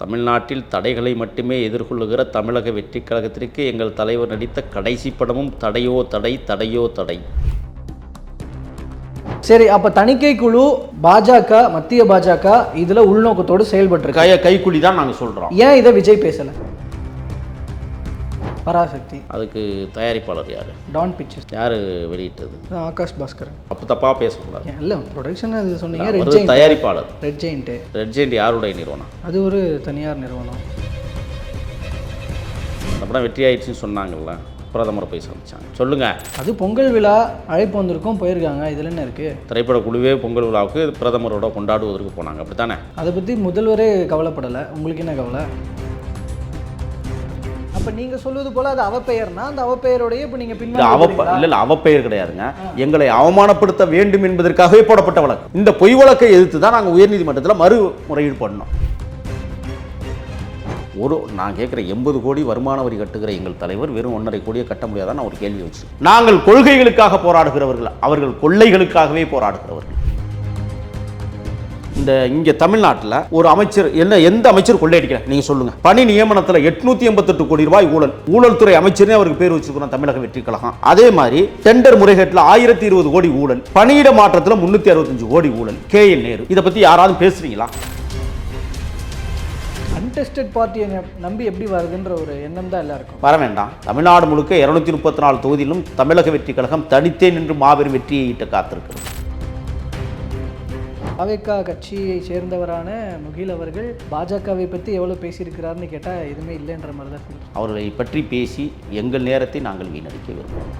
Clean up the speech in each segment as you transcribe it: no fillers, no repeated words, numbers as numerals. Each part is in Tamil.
தமிழ்நாட்டில் தடைகளை மட்டுமே எதிர்கொள்ளுகிற தமிழக வெற்றி கழகத்திற்கு எங்கள் தலைவர் நடித்த கடைசி படமும் தடையோ தடை தடையோ தடை. சரி, அப்ப தணிக்கை குழு பாஜக, மத்திய பாஜக இதுல உள்நோக்கத்தோடு செயல்பட்டு கைக்குலி தான் நாங்கள் சொல்றோம். ஏன் இதை விஜய் பேசல? பராசக்தி அதுக்கு தயாரிப்பாளர் யாரு? Dawn pictures. யாரு வெளியிட்டது? ஆகாஷ் பாஸ்கர். அப்போ தப்பா பேசக்கூடாது. இல்ல ப்ரொடக்ஷன் அது சொன்னீங்க. தயாரிப்பாளர் ரெட் ஜெயிண்ட். ரெட் ஜெயிண்ட் யாருடைய நிறுவனம்? அது ஒரு தனியார் நிறுவனம். அந்த படம் வெற்றி ஆயிடுச்சுன்னு சொன்னாங்கல்ல, பிரதமரை போய் சந்திச்சாங்க. சொல்லுங்க. அது பொங்கல் விழா அழைப்பு வந்திருக்கும், போயிருக்காங்க. இதுல என்ன இருக்கு? திரைப்பட குழுவே பொங்கல் விழாவுக்கு பிரதமரோட கொண்டாடுவதற்கு போனாங்க, அப்படித்தானே? அதை பத்தி முதல்வரே கவலைப்படலை. உங்களுக்கு என்ன கவலை? அப்ப நீங்க சொல்வது போல அது அவப்பெயர்னா அந்த அவப்பெயரோடய இப்ப நீங்க இல்ல அவப்பெயர் கிடையாதுங்க. எங்களை அவமானப்படுத்த வேண்டும் என்பதற்காகவே போடப்பட்ட வழக்கு. இந்த பொய் வழக்கை எதிர்த்து தான் நாங்கள் உயர்நீதிமன்றத்தில் மறுமுறையீடு பண்ணோம். நான் கேட்குற 80 கோடி வருமான வரி கட்டுகிற எங்கள் தலைவர் வெறும் 1.5 கோடியை கட்ட முடியாதான் நான் ஒரு கேள்வி வச்சு. நாங்கள் கொள்கைகளுக்காக போராடுகிறவர்கள், அவர்கள் கொள்ளைகளுக்காகவே போராடுகிறவர்கள். இங்க தமிழ்நாட்டில் ஒரு அமைச்சர் எந்த அமைச்சர் கொள்ளையடிக்கிற நீங்க சொல்லுங்க. பணி நியமனத்தில் 888 கோடி ரூபாய் ஊழல் துறை அமைச்சரே அவருக்கு பேர் வச்சிருக்கிறோம் தமிழக வெற்றி கழகம். அதே மாதிரி டெண்டர் முறைகேட்டில் 1020 கோடி ஊழல், பணியிட மாற்றத்தில் 365 கோடி ஊழல். KN நேரு இதை பத்தி யாராவது பேசுறீங்களா? அன்டெஸ்டட் பார்ட்டியை நம்பி எப்படி வருதுன்ற ஒரு எண்ணம் தான் எல்லாருக்கும். வர வேண்டாம். தமிழ்நாடு முழுக்க 234 தொகுதியிலும் தமிழக வெற்றி கழகம் தனித்தே நின்று மாபெரும் வெற்றியை ஈட்ட காத்திருக்கிறது. பாவேகா கட்சியை சேர்ந்தவரான முகில் அவர்கள் பாஜகவை பற்றி எவ்வளோ பேசியிருக்கிறாருன்னு கேட்டால் எதுவுமே இல்லைன்ற மாதிரி தான் ஃபீல். அவர்களை பற்றி பேசி எங்கள் நேரத்தை நாங்கள் வீணடிக்க விரும்புகிறோம்.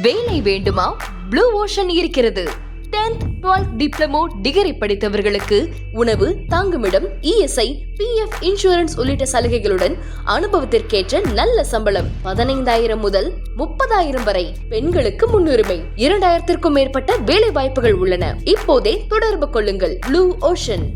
வேலை வேண்டுமா? ப்ளூ ஓஷன் இருக்கிறது. 10th 12th டிப்ளமோ டிகிரி படித்தவர்களுக்கு உணவு, தங்குமிடம், ESI, PF இன்சூரன்ஸ் உள்ளிட்ட சலுகைகளுடன் அனுபவத்திற்கேற்ற நல்ல சம்பளம் 15,000 முதல் 30,000 வரை. பெண்களுக்கு முன்னுரிமை. 2,000க்கும் மேற்பட்ட வேலை வாய்ப்புகள் உள்ளன. இப்போதே தொடர்பு கொள்ளுங்கள். Blue ocean.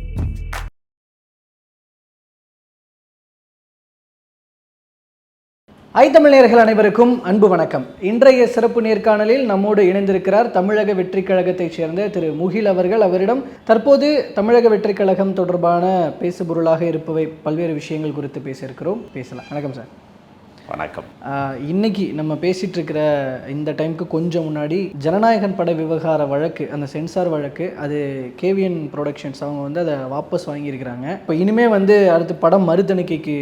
தமிழ் நேயர்கள் அனைவருக்கும் அன்பு வணக்கம். இன்றைய சிறப்பு நேர்காணலில் நம்மோடு இணைந்திருக்கிறார் தமிழக வெற்றி கழகத்தைச் சேர்ந்த திரு முகில் அவர்கள். அவரிடம் தற்போது தமிழக வெற்றி கழகம் தொடர்பான பேசுபொருளாக இருப்பவை பல்வேறு விஷயங்கள் குறித்து பேசியிருக்கிறோம். பேசலாம். வணக்கம் சார். வணக்கம். இன்னைக்கு நம்ம பேசிட்டு இருக்கிற இந்த டைமுக்கு கொஞ்சம் முன்னாடி ஜனநாயகன் பட விவகார வழக்கு, அந்த சென்சார் வழக்கு, அது KVN ப்ரொடக்ஷன்ஸ் அவங்க அதை வாபஸ் வாங்கியிருக்கிறாங்க. இப்போ இனிமே அடுத்து படம் மறுதணிக்கைக்கு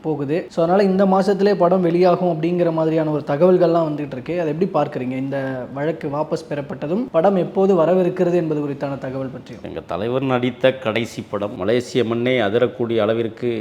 போகுது. ஸோ அதனால் இந்த மாதத்திலே படம் வெளியாகும் அப்படிங்கிற மாதிரியான ஒரு தகவல்கள்லாம் வந்துகிட்டு இருக்கு. அதை எப்படி பார்க்குறீங்க? இந்த வழக்கு வாபஸ் பெறப்பட்டதும் படம் எப்போது வரவிருக்கிறது என்பது குறித்தான தகவல் பற்றி. எங்கள் தலைவர் நடித்த கடைசி படம், மலேசிய மண்ணை அதிரக்கூடிய அளவிற்கு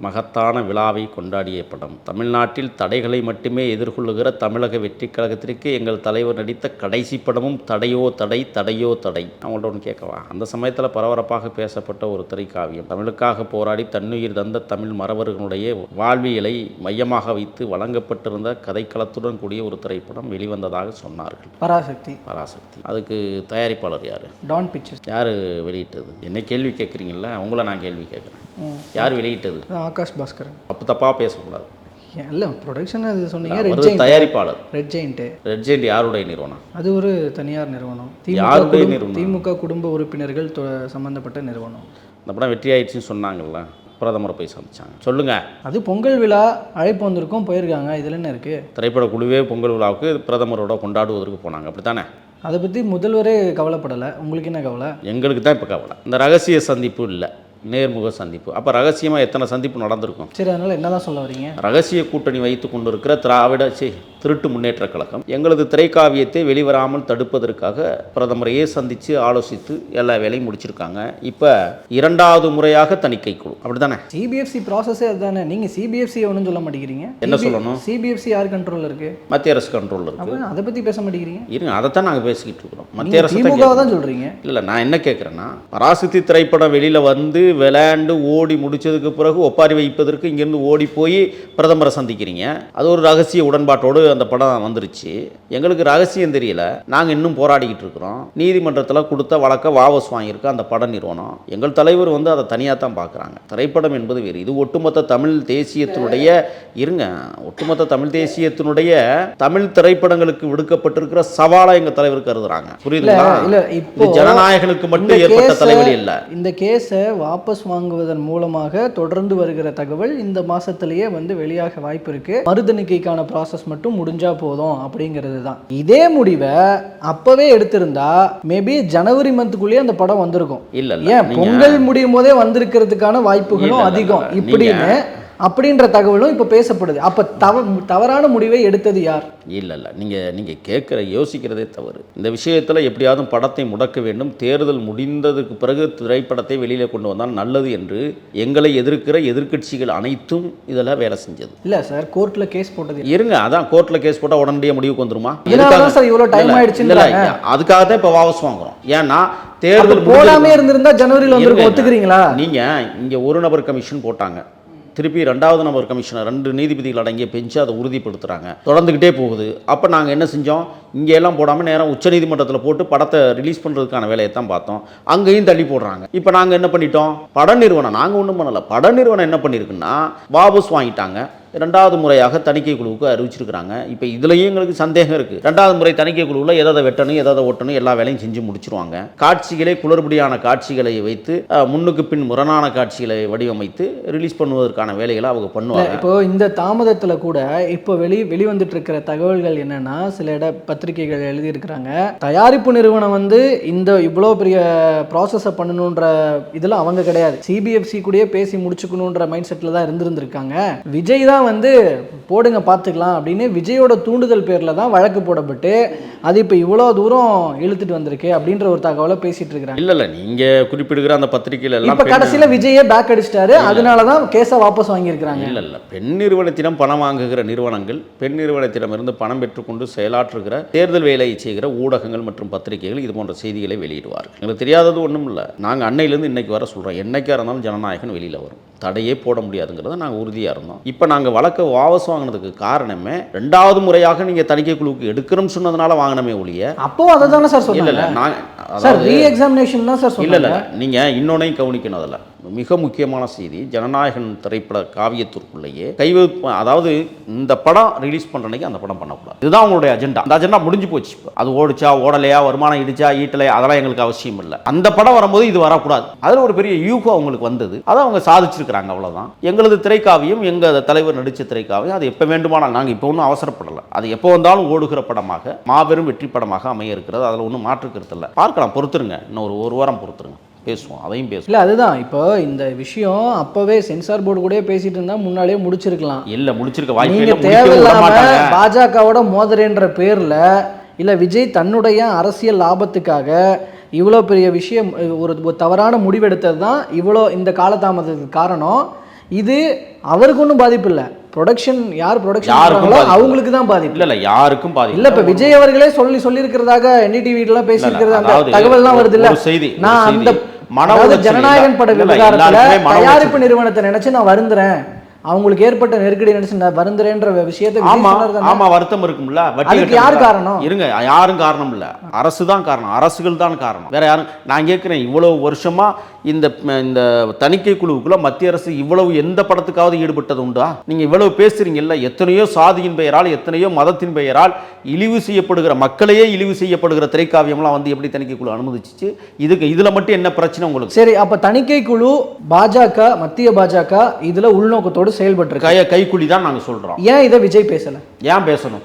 மகத்தான விழாவை கொண்டாடிய படம். தமிழ்நாட்டில் தடைகளை மட்டுமே எதிர்கொள்ளுகிற தமிழக வெற்றி கழகத்திற்கு எங்கள் தலைவர் நடித்த கடைசி படமும் தடையோ தடை தடையோ தடை. அவங்கள்ட்ட ஒன்று கேட்கவா? அந்த சமயத்தில் பரபரப்பாக பேசப்பட்ட ஒரு திரைக்காவியம், தமிழுக்காக போராடி தன்னுயிர் தந்த தமிழ் மறவர்களுடைய வாழ்வியலை மையமாக வைத்து வழங்கப்பட்டிருந்த கதைக்களத்துடன் கூடிய ஒரு திரைப்படம் வெளிவந்ததாக சொன்னார்கள். பராசக்தி. அதுக்கு தயாரிப்பாளர் யாரு? Dawn pictures. யாரு வெளியிட்டது? என்ன கேள்வி கேட்குறீங்களா? உங்களை நான் கேள்வி கேட்குறேன். யார் வெளியிட்டது? ஆகாஷ் பாஸ்கர். அப்போ தப்பாக பேசக்கூடாது. இல்ல ப்ரொடக்ஷன் அது சொன்னீங்க. தயாரிப்பாளர் ரெட் ஜெயிண்ட். ரெட் ஜெயிண்ட் யாருடைய நிறுவனம்? அது ஒரு தனியார் நிறுவனம். திமுக குடும்ப உறுப்பினர்கள் சம்பந்தப்பட்ட நிறுவனம். இந்த படம் வெற்றி ஆயிடுச்சுன்னு சொன்னாங்கல்ல, பிரதமரை போய் சந்திச்சாங்க. சொல்லுங்க. அது பொங்கல் விழா அழைப்பு வந்திருக்கும், போயிருக்காங்க. இதுல என்ன இருக்கு? திரைப்பட குழுவே பொங்கல் விழாவுக்கு பிரதமரோட கொண்டாடுவதற்கு போனாங்க, அப்படித்தானே? அதை பத்தி முதல்வரே கவலைப்படலை. உங்களுக்கு என்ன கவலை? எங்களுக்கு தான் இப்போ கவலை. இந்த ரகசிய சந்திப்பு இல்லை, நேர்முக சந்திப்பு. அப்போ ரகசியமாக எத்தனை சந்திப்பு நடந்திருக்கும்? சரி, அதனால் என்னதான் சொல்ல வரீங்க? ரகசிய கூட்டணி வைத்து கொண்டிருக்கிற திராவிட திருட்டு முன்னேற்ற கழகம் எங்களது திரைக்காவியத்தை வெளிவராமல் தடுப்பதற்காக பிரதமரையே சந்தித்து ஆலோசித்து எல்லா வேலையும் முடிச்சிருக்காங்க. இப்போ 2வது முறையாக தணிக்கை குழு, அப்படித்தானே? CBFC ப்ராசஸே அதுதானே. நீங்கள் CBFC ஒன்றும் சொல்ல மாட்டேங்கிறீங்க. என்ன சொல்லணும்? CBFC யார் கண்ட்ரோலில் இருக்குது? மத்திய அரசு கண்ட்ரோலில் இருக்குது. அதை பற்றி பேச மாட்டேங்கிறீங்க. இருங்க, அதைத்தான் நாங்கள் பேசிக்கிட்டு இருக்கிறோம். மத்திய அரசு தான் சொல்கிறீங்க. இல்லை, நான் என்ன கேட்குறேன்னா, பராசக்தி திரைப்படம் வெளியில் வந்து விளையாண்டு ஓடி முடிச்சதுக்கு பிறகு ஒப்பாரி வைப்பதற்கு இங்கேருந்து ஓடி போய் பிரதமரை சந்திக்கிறீங்க. அது ஒரு ரகசிய உடன்பாட்டோடு அந்த படம் வந்துருச்சு, எங்களுக்கு ரகசியம் தெரியல, நாங்கள் இன்னும் போராடிக்கிட்டு இருக்கிறோம். நீதிமன்றத்தில் கொடுத்த வழக்கை வாபஸ் வாங்கியிருக்க அந்த பட நிறுவனம், எங்கள் தலைவர் வந்து அதை தனியாக தான் பார்க்குறாங்க. திரைப்படம் என்பது வேறு. இது ஒட்டுமொத்த தமிழ் தேசியத்தினுடைய ஒட்டுமொத்த தமிழ் தேசியத்தினுடைய தமிழ் திரைப்படங்களுக்கு விடுக்கப்பட்டிருக்கிற சவாலை எங்கள் தலைவர் கருதுறாங்க. புரியுதுங்களா? இப்போ ஜனநாயகனுக்கு மட்டும் ஏற்பட்ட தலைவலி இல்லை. இந்த கேஸை வாபஸ் வாங்குவதன் மூலமாக தொடர்ந்து வருகிற தகவல் இந்த மாசத்திலேயே வந்து வெளியாக வாய்ப்பு இருக்கு. மறுதணிக்கைக்கான ப்ராசஸ் மட்டும் முடிஞ்சா போதும் அப்படிங்கிறது தான். இதே முடிவை அப்பவே எடுத்திருந்தா மேபி ஜனவரி மந்த்துக்குள்ளேயே அந்த படம் வந்திருக்கும். இல்ல ஏன் பொங்கல் முடியும் போதே வந்திருக்கிறதுக்கான வாய்ப்புகளும் அதிகம் இப்படின்னு அப்படின்ற தகவலும் இப்போ பேசப்படுது. அப்போ தவறான முடிவை எடுத்தது யார்? இல்லை நீங்கள் யோசிக்கிறதே தவறு. இந்த விஷயத்தில் எப்படியாவது படத்தை முடக்க வேண்டும், தேர்தல் முடிந்ததுக்கு பிறகு திரைப்படத்தை வெளியில் கொண்டு வந்தால் நல்லது என்று எங்களை எதிர்க்கிற எதிர்க்கட்சிகள் அனைத்தும் இதெல்லாம் வேலை செஞ்சது. இல்லை சார், கோர்ட்டில் கேஸ் போட்டது. இருங்க, அதான் கோர்ட்டில் கேஸ் போட்டால் உடனடியாக முடிவுக்கு வந்துருமா? சார் இவ்வளோ டைம் ஆயிடுச்சு. அதுக்காக தான் இப்போ வாபஸ் வாங்குறோம். ஏன்னா தேர்தல் போடாமே இருந்திருந்தா ஜனவரியில் வந்து ஒத்துக்கிறீங்களா? நீங்கள் இங்கே ஒரு நபர் கமிஷன் போட்டாங்க, திருப்பி 2வது நபர் கமிஷனர் 2 நீதிபதிகள் அடங்கிய பெஞ்சு அதை உறுதிப்படுத்துகிறாங்க, தொடர்ந்துக்கிட்டே போகுது. அப்போ நாங்கள் என்ன செஞ்சோம், இங்கே எல்லாம் போடாமல் நேரம் உச்சநீதிமன்றத்தில் போட்டு படத்தை ரிலீஸ் பண்ணுறதுக்கான வேலையை தான் பார்த்தோம். அங்கேயும் தள்ளி போடுறாங்க. இப்போ நாங்கள் என்ன பண்ணிட்டோம், பட நிறுவனம் நாங்கள் ஒன்றும் பண்ணலை, பட நிறுவனம் என்ன பண்ணியிருக்குன்னா வாபஸ் வாங்கிட்டாங்க. 2வது முறையாக தணிக்கை குழுவுக்கு அறிவிச்சிருக்கிறாங்க. இப்போ இதுலேயும் எங்களுக்கு சந்தேகம் இருக்குது. 2வது முறை தணிக்கை குழுவில் எதை வெட்டணும் எதை ஒட்டணும் எல்லா வேலையும் செஞ்சு முடிச்சிருவாங்க. காட்சிகளே குளறுபடியான காட்சிகளை வைத்து முன்னுக்கு பின் முரணான காட்சிகளை வடிவமைத்து ரிலீஸ் பண்ணுவதற்கான வேலைகளை அவங்க பண்ணுவாங்க. இப்போ இந்த தாமதத்தில் கூட இப்போ வெளிவந்துட்டு இருக்கிற தகவல்கள் என்னன்னா, சில பத்திரிகைகள் எழுதியிருக்கிறாங்க, தயாரிப்பு நிறுவனம் வந்து இந்த இவ்வளோ பெரிய ப்ராசஸை பண்ணணுன்ற இதெல்லாம் அவங்க கிடையாது, சிபிஎஃப்சி கூடயே பேசி முடிச்சுக்கணுன்ற மைண்ட் செட்டில் தான் இருந்திருக்காங்க. விஜய் தான் வந்து போடுங்க பார்த்துக்கலாம் அப்படின்னு விஜயோட தூண்டுதல் பேரில் தான் வழக்கு போடப்பட்டு அது இப்போ இவ்வளோ தூரம் இழுத்துட்டு வந்திருக்கு அப்படின்ற ஒரு தகவலை பேசிட்டு இருக்கிறாங்க. இல்லை நீங்கள் குறிப்பிடுகிற அந்த பத்திரிகையில் எல்லாம் இப்போ கடைசியில் விஜயே பேக் அடிச்சிட்டாரு, அதனால தான் கேஸை வாபஸ் வாங்கியிருக்கிறாங்க. இல்லை பெண் நிறுவனத்திடம் பணம் வாங்குகிற நிறுவனங்கள், பெண் நிறுவனத்திடமிருந்து பணம் பெற்றுக்கொண்டு செயலாற்றுகிற தேர்தல் வேலையை செய்கிற ஊடகங்கள் மற்றும் பத்திரிகைகள் இது போன்ற செய்திகளை வெளியிடுவார்கள். எங்களுக்கு தெரியாதது ஒன்றும் இல்லை. நாங்கள் அன்னையிலேருந்து இன்னைக்கு வர சொல்கிறோம், என்னைக்காக இருந்தாலும் ஜனநாயகன் வெளியில் வரும், தடையே போட முடியாதுங்கிறத நாங்கள் உறுதியாக இருந்தோம். இப்போ நாங்கள் வழக்கை வாபஸ் வாங்கினதுக்கு காரணமே 2வது முறையாக நீங்கள் தணிக்கை குழுவுக்கு எடுக்கிறோம்னு சொன்னதுனால வாங்கினமே ஒழிய அப்போ அதை தானே சார் சொன்னீங்க. இல்லை சார் ரீ எக்ஸாமினேஷன் தான் சார் சொன்னீங்க. இல்லை நீங்கள் இன்னொன்னையும் கவனிக்கணும். அதில் மிக முக்கியமான செய்தி, ஜனநாயகன் திரைப்பட காவியத்திற்குள்ளேயே அதாவது இந்த படம் ரிலீஸ் பண்ணுற அன்னைக்கு அந்த படம் பண்ணக்கூடாது, இதுதான் உங்களுடைய அஜெண்டா. அந்த அஜெண்டா முடிஞ்சு போச்சு. அது ஓடிச்சா ஓடலையா, வருமானம் இடிச்சா ஈட்டலையா, அதெல்லாம் எங்களுக்கு அவசியம் இல்லை. அந்த படம் வரும்போது இது வரக்கூடாது. அதில் ஒரு பெரிய யூகம் அவங்களுக்கு வந்தது, அதை அவங்க சாதிச்சிருக்கிறாங்க, அவ்வளோதான். எங்களது திரைக்காவியம், எங்கள் தலைவர் நடித்த திரைக்காவியம், அது எப்போ வேண்டுமானால், நாங்கள் இப்போ ஒன்றும் அவசரப்படலை, அது எப்போ வந்தாலும் ஓடுகிற படமாக மாபெரும் வெற்றி படமாக அமைய இருக்கிறது. அதில் ஒன்றும் மாற்றுக்கிறது இல்லை. பார்க்கலாம், பொறுத்துருங்க, இன்னும் ஒரு வாரம் பொறுத்துருங்க, பேசுவோம், அதையும் பேசுவோம். இல்லை அதுதான் இப்போ இந்த விஷயம் அப்போவே சென்சார் போர்டு கூட பேசிட்டு இருந்தால் முன்னாடியே முடிச்சிருக்கலாம். இல்லை முடிச்சிருக்க வாய்ப்பு இல்லை, தேவையில்லாம பாஜகவோட மோதரேன்ற பேரில் இல்லை விஜய் தன்னுடைய அரசியல் லாபத்துக்காக இவ்வளோ பெரிய விஷயம், ஒரு தவறான முடிவெடுத்தது தான் இவ்வளோ இந்த காலதாமதத்துக்கு காரணம். இது அவருக்கு ஒன்றும் பாதிப்பு இல்லை, யார் ப்ரொடக்ஷன் அவங்களுக்கு தான் பாதிப்பு. இல்லை யாருக்கும் பாதிப்பு இல்லை. இப்போ விஜய் அவர்களே சொல்லியிருக்கிறதாக NDTV பேசியிருக்கிறது அந்த தகவல்லாம் வருது இல்லை. நான் அந்த ஜனநாயகன் பட விவகாரத்தில் தயாரிப்பு நிறுவனத்தை நினைச்சு நான் வருந்துறேன், அவங்களுக்கு ஏற்பட்ட நெருக்கடி நினைச்சு நான் வருந்துறேன்ற விஷயத்தை வருத்தம் இருக்கும்ல. அதுக்கு யார் காரணம்? இருங்க, யாரும் காரணம் இல்லை, அரசு தான் காரணம், அரசுகள் தான் காரணம், வேற யாரும். நான் கேட்கிறேன், இவ்வளவு வருஷமா இந்த தணிக்கை குழுவுக்குள்ள மத்திய அரசு இவ்வளவு எந்த படத்துக்காவது ஈடுபட்டது உண்டா? நீங்க இவ்வளவு பேசுறீங்கல்ல, எத்தனையோ சாதியின் பெயரால், எத்தனையோ மதத்தின் பெயரால் இழிவு செய்யப்படுகிற, மக்களையே இழிவு செய்யப்படுகிற திரைக்காவியம்லாம் வந்து எப்படி தணிக்கை குழு அனுமதிச்சு? இதுல மட்டும் என்ன பிரச்சனை உங்களுக்கு? சரி, அப்ப தணிக்கை குழு பாஜக, மத்திய பாஜக இதுல உள்நோக்கத்தோடு செயல்பட்டு கைக்குழி தான் நாங்க சொல்றோம். ஏன் இதை விஜய் பேசல? ஏன் பேசணும்?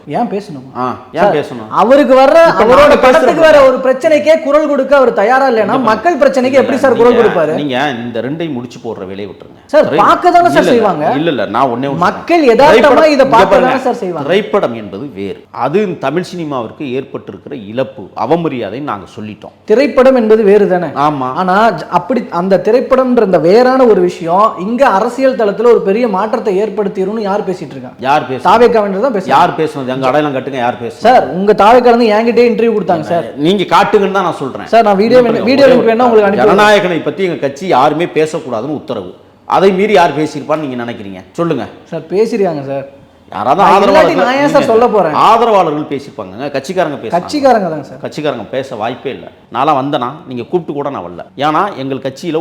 அவருக்கு வர்ற அவரோட படத்துக்கு வர ஒரு பிரச்சனைக்கே குரல் கொடுக்க அவர் தயாரா இல்லைன்னா மக்கள் பிரச்சனைக்கு எப்படி சார் குரல் கொடுப்பாரு? நீங்க இந்த ரெண்டையும் முடிச்சு போடுற வேலையை விட்டுருங்க சார். பார்க்க தானே சார் செய்வாங்க. இல்ல நான் ஒண்ணே மக்கள் யதார்த்தமா இத பார்க்க தானே சார் செய்வாங்க. திரைப்படம் என்பது வேறு, அது தமிழ் சினிமாவிற்கு ஏற்பட்டிருக்கிற இழப்பு, அவமரியாதை நாங்க சொல்லிட்டோம். திரைப்படம் என்பது வேறு தானே. ஆமா. ஆனா அப்படி அந்த திரைப்படம்ன்ற அந்த வேறான ஒரு விஷயம் இங்க அரசியல் தளத்துல ஒரு பெரிய மாற்றத்தை ஏற்படுத்திடும்னு யார் பேசிட்டு இருக்காங்க? யார் பேச? தாவேக்காவின்றதான் பேச. யார் பேசுனது? அங்க அடையாளம் கட்டுங்க, யார் பேச? சார் உங்க தாவேக்கா வந்து என்கிட்ட இன்டர்வியூ கொடுத்தாங்க சார். நீங்க காட்டுங்கன்னு தான் நான் சொல்றேன் சார். நான் வீடியோ லிங்க் வேணா உங்களுக்கு அனுப்பி. ஜனநாயகனை பத்தி எங்க கட்சி யாருமே பேசக்கூடாதுன்னு உத்தரவு, அதை மீறி யார் பேசியிருப்பான்னு நீங்க நினைக்கிறீங்க? சொல்லுங்க சார். பேசிருக்காங்க சார். யாராவது நான் ஏன் சார் சொல்ல போறேன்? ஆதரவாளர்கள் பேசிப்பாங்க, கட்சிக்காரங்க கட்சிக்காரங்க தான் சார். கட்சிக்காரங்க பேச வாய்ப்பே இல்லை. நான்லாம் வந்தேனா நீங்கள் கூப்பிட்டு கூட நான் வரல. ஏன்னா எங்கள் கட்சியில்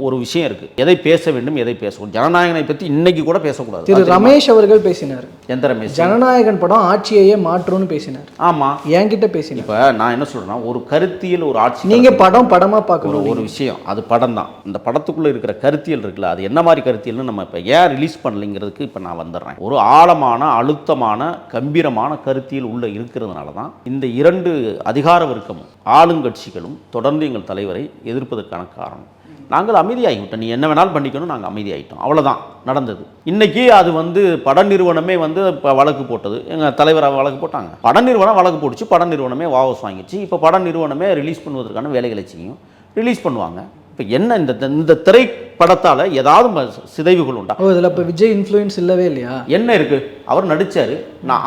ஒரு விஷயம் இருக்குது, எதை பேச வேண்டும் எதை பேசணும். ஜனநாயகனை பற்றி இன்னைக்கு கூட பேசக்கூடாது. திரு ரமேஷ் அவர்கள் பேசினார். எந்த ரமேஷ்? ஜனநாயகன் படம் ஆட்சியையே மாற்றும்னு பேசினார். ஆமாம், என்கிட்ட பேசினார். இப்போ நான் என்ன சொல்கிறேன்னா, ஒரு கருத்தியல், ஒரு ஆட்சி, நீங்கள் படமாக பார்க்கணும். ஒரு விஷயம், அது படம் தான். இந்த படத்துக்குள்ளே இருக்கிற கருத்தியல் இருக்குல்ல, அது என்ன மாதிரி கருத்தியல்னு நம்ம இப்போ ஏன் ரிலீஸ் பண்ணலைங்கிறதுக்கு இப்போ நான் வந்துடுறேன். ஒரு ஆழமான, அழுத்தமான, கம்பீரமான கருத்தியல் உள்ள இருக்கிறதுனால தான் இந்த இரண்டு அதிகார வர்க்கமும் ஆளுங்கட்சிகளும் தொடர்ந்து எங்கள் தலைவரை எதிர்ப்பதற்கான காரணம். நாங்கள் அமைதியாகிவிட்டோம், நீ என்ன வேணாலும் பண்ணிக்கணும், நாங்கள் அமைதியாகிட்டோம், அவ்வளோதான் நடந்தது. இன்றைக்கி அது பட நிறுவனமே இப்போ வழக்கு போட்டது, எங்கள் தலைவராக வழக்கு போட்டாங்க. பட நிறுவனம் வழக்கு போட்டுச்சு, பட நிறுவனமே வாபஸ் வாங்கிடுச்சு. இப்போ பட நிறுவனமே ரிலீஸ் பண்ணுவதற்கான வேலைகளை செய்யும், ரிலீஸ் பண்ணுவாங்க. இப்போ என்ன இந்த திரைப்படத்தால் ஏதாவது சிதைவுகள் உண்டா? இதில் இப்போ விஜய் இன்ஃப்ளூயன்ஸ் இல்லவே இல்லையா? என்ன இருக்குது? அவர் நடித்தார்.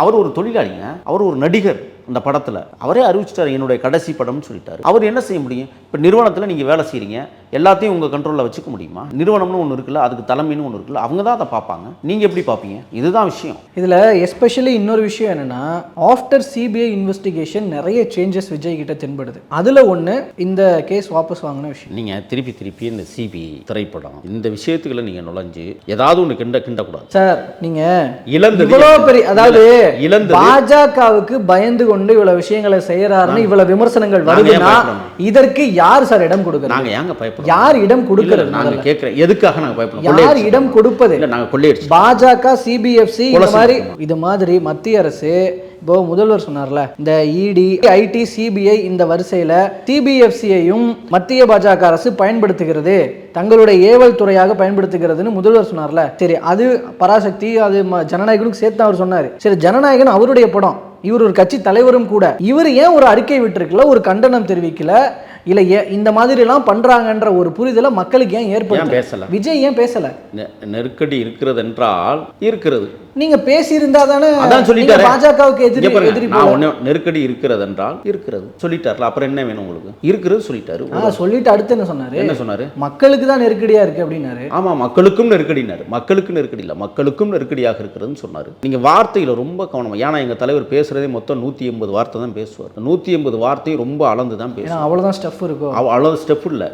அவர் ஒரு தொழிலாளிங்க, அவர் ஒரு நடிகர். அந்த படத்தில் அவரே அறிவிச்சிட்டார், என்னுடைய கடைசி படம்னு சொல்லிட்டாரு. அவர் என்ன செய்ய முடியும்? இப்போ நிறுவனத்தில் நீங்கள் வேலை செய்கிறீங்க, எல்லாத்தையும் உங்கள் கண்ட்ரோலில் வச்சுக்க முடியுமா? நிறுவனம்னு ஒன்று இருக்குல்ல, அதுக்கு தலைமைன்னு ஒன்று இருக்குல்ல, அவங்க தான் அதை பார்ப்பாங்க. நீங்கள் எப்படி பார்ப்பீங்க? இதுதான் விஷயம். இதில் எஸ்பெஷலி இன்னொரு விஷயம் என்னென்னா, ஆஃப்டர் சிபிஐ இன்வெஸ்டிகேஷன் நிறைய சேஞ்சஸ் விஜய் கிட்ட தென்படுது. அதில் ஒன்று இந்த கேஸ் வாபஸ் வாங்கின விஷயம். நீங்கள் திருப்பி இந்த சிபிஐ திரைப்படம் இந்த விஷயத்துக்குள்ள நீங்கள் நுழைஞ்சு ஏதாவது ஒன்று கிண்டக்கூடாது சார். நீங்கள் இழந்தது இவ்வளோ பெரிய, அதாவது பாஜகவுக்கு பயந்து கொண்டு இவ்வளவு விஷயங்களை செய்யறாருன்னு இவ்வளவு விமர்சனங்கள் வருதுன்னா இதற்கு யார் சார் இடம் கொடுக்கிறது? நாங்க ஏங்க பயப்படுறோம்? யார் இடம் கொடுக்கிறது? நாங்க கேக்குறேன், எதுக்காக நாங்க பயப்படுறோம்? யார் இடம் கொடுப்பது? இல்ல, நாங்க கொள்ளையடிச்சு பாஜக, சிபிஎஃப்சி இது மாதிரி மத்திய அரசு. இப்போ முதல்வர் சொன்னார்ல, இந்த இடி, ஐடி, சிபிஐ இந்த வரிசையில சிபிஎஃப்சியையும் மத்திய பாஜக அரசு பயன்படுத்துகிறது, தங்களுடைய ஏவல் துறையாக பயன்படுத்துகிறதுன்னு முதல்வர் சொன்னார்ல. சரி, அது பராசக்தி, அது ஜனநாயகனுக்கு சேர்த்து அவர் சொன்னாரு. சரி, ஜனநாயகன் அவருடைய படம், இவர் ஒரு கட்சி தலைவரும் கூட. இவர் ஏன் ஒரு அறிக்கை விட்டுருக்கல, ஒரு கண்டனம் தெரிவிக்கல, இல்ல இந்த மாதிரி எல்லாம் பண்றாங்கன்ற ஒரு புரிதல மக்களுக்கு ஏன் ஏற்படுத்தல? விஜய் ஏன் பேசல? நெருக்கடி இருக்கிறது என்றால் இருக்கிறது. நீங்க பேசி இருந்தா தானே. அதான் சொல்லிட்டாரு, பாஜகவுக்கு எதிரி. நெருக்கடி இருக்கிறது என்றால் இருக்கிறது சொல்லிட்டாருல, அப்புறம் என்ன வேணும் உங்களுக்கு? இருக்கிறது சொல்லிட்டாரு. சொல்லிட்டு அடுத்து என்ன சொன்னாரு? என்ன சொன்னாரு? மக்களுக்கு தான் நெருக்கடியா இருக்கு அப்படின்னாரு. ஆமா, மக்களுக்கும் நெருக்கடினாரு. மக்களுக்கு நெருக்கடி இல்ல, மக்களுக்கும் நெருக்கடியாக இருக்கிறதுன்னு சொன்னாரு. நீங்க வார்த்தையில ரொம்ப கவனமா, ஏன்னா எங்க தலைவர் பேசுறதே மொத்தம் 180 வார்த்தை தான் பேசுவார். 180 வார்த்தையும் ரொம்ப அளந்து தான் பேசுவார். அவ்வளவுதான் ஸ்டெப் இருக்கும். அவ்வளவு ஸ்டெப் இல்ல,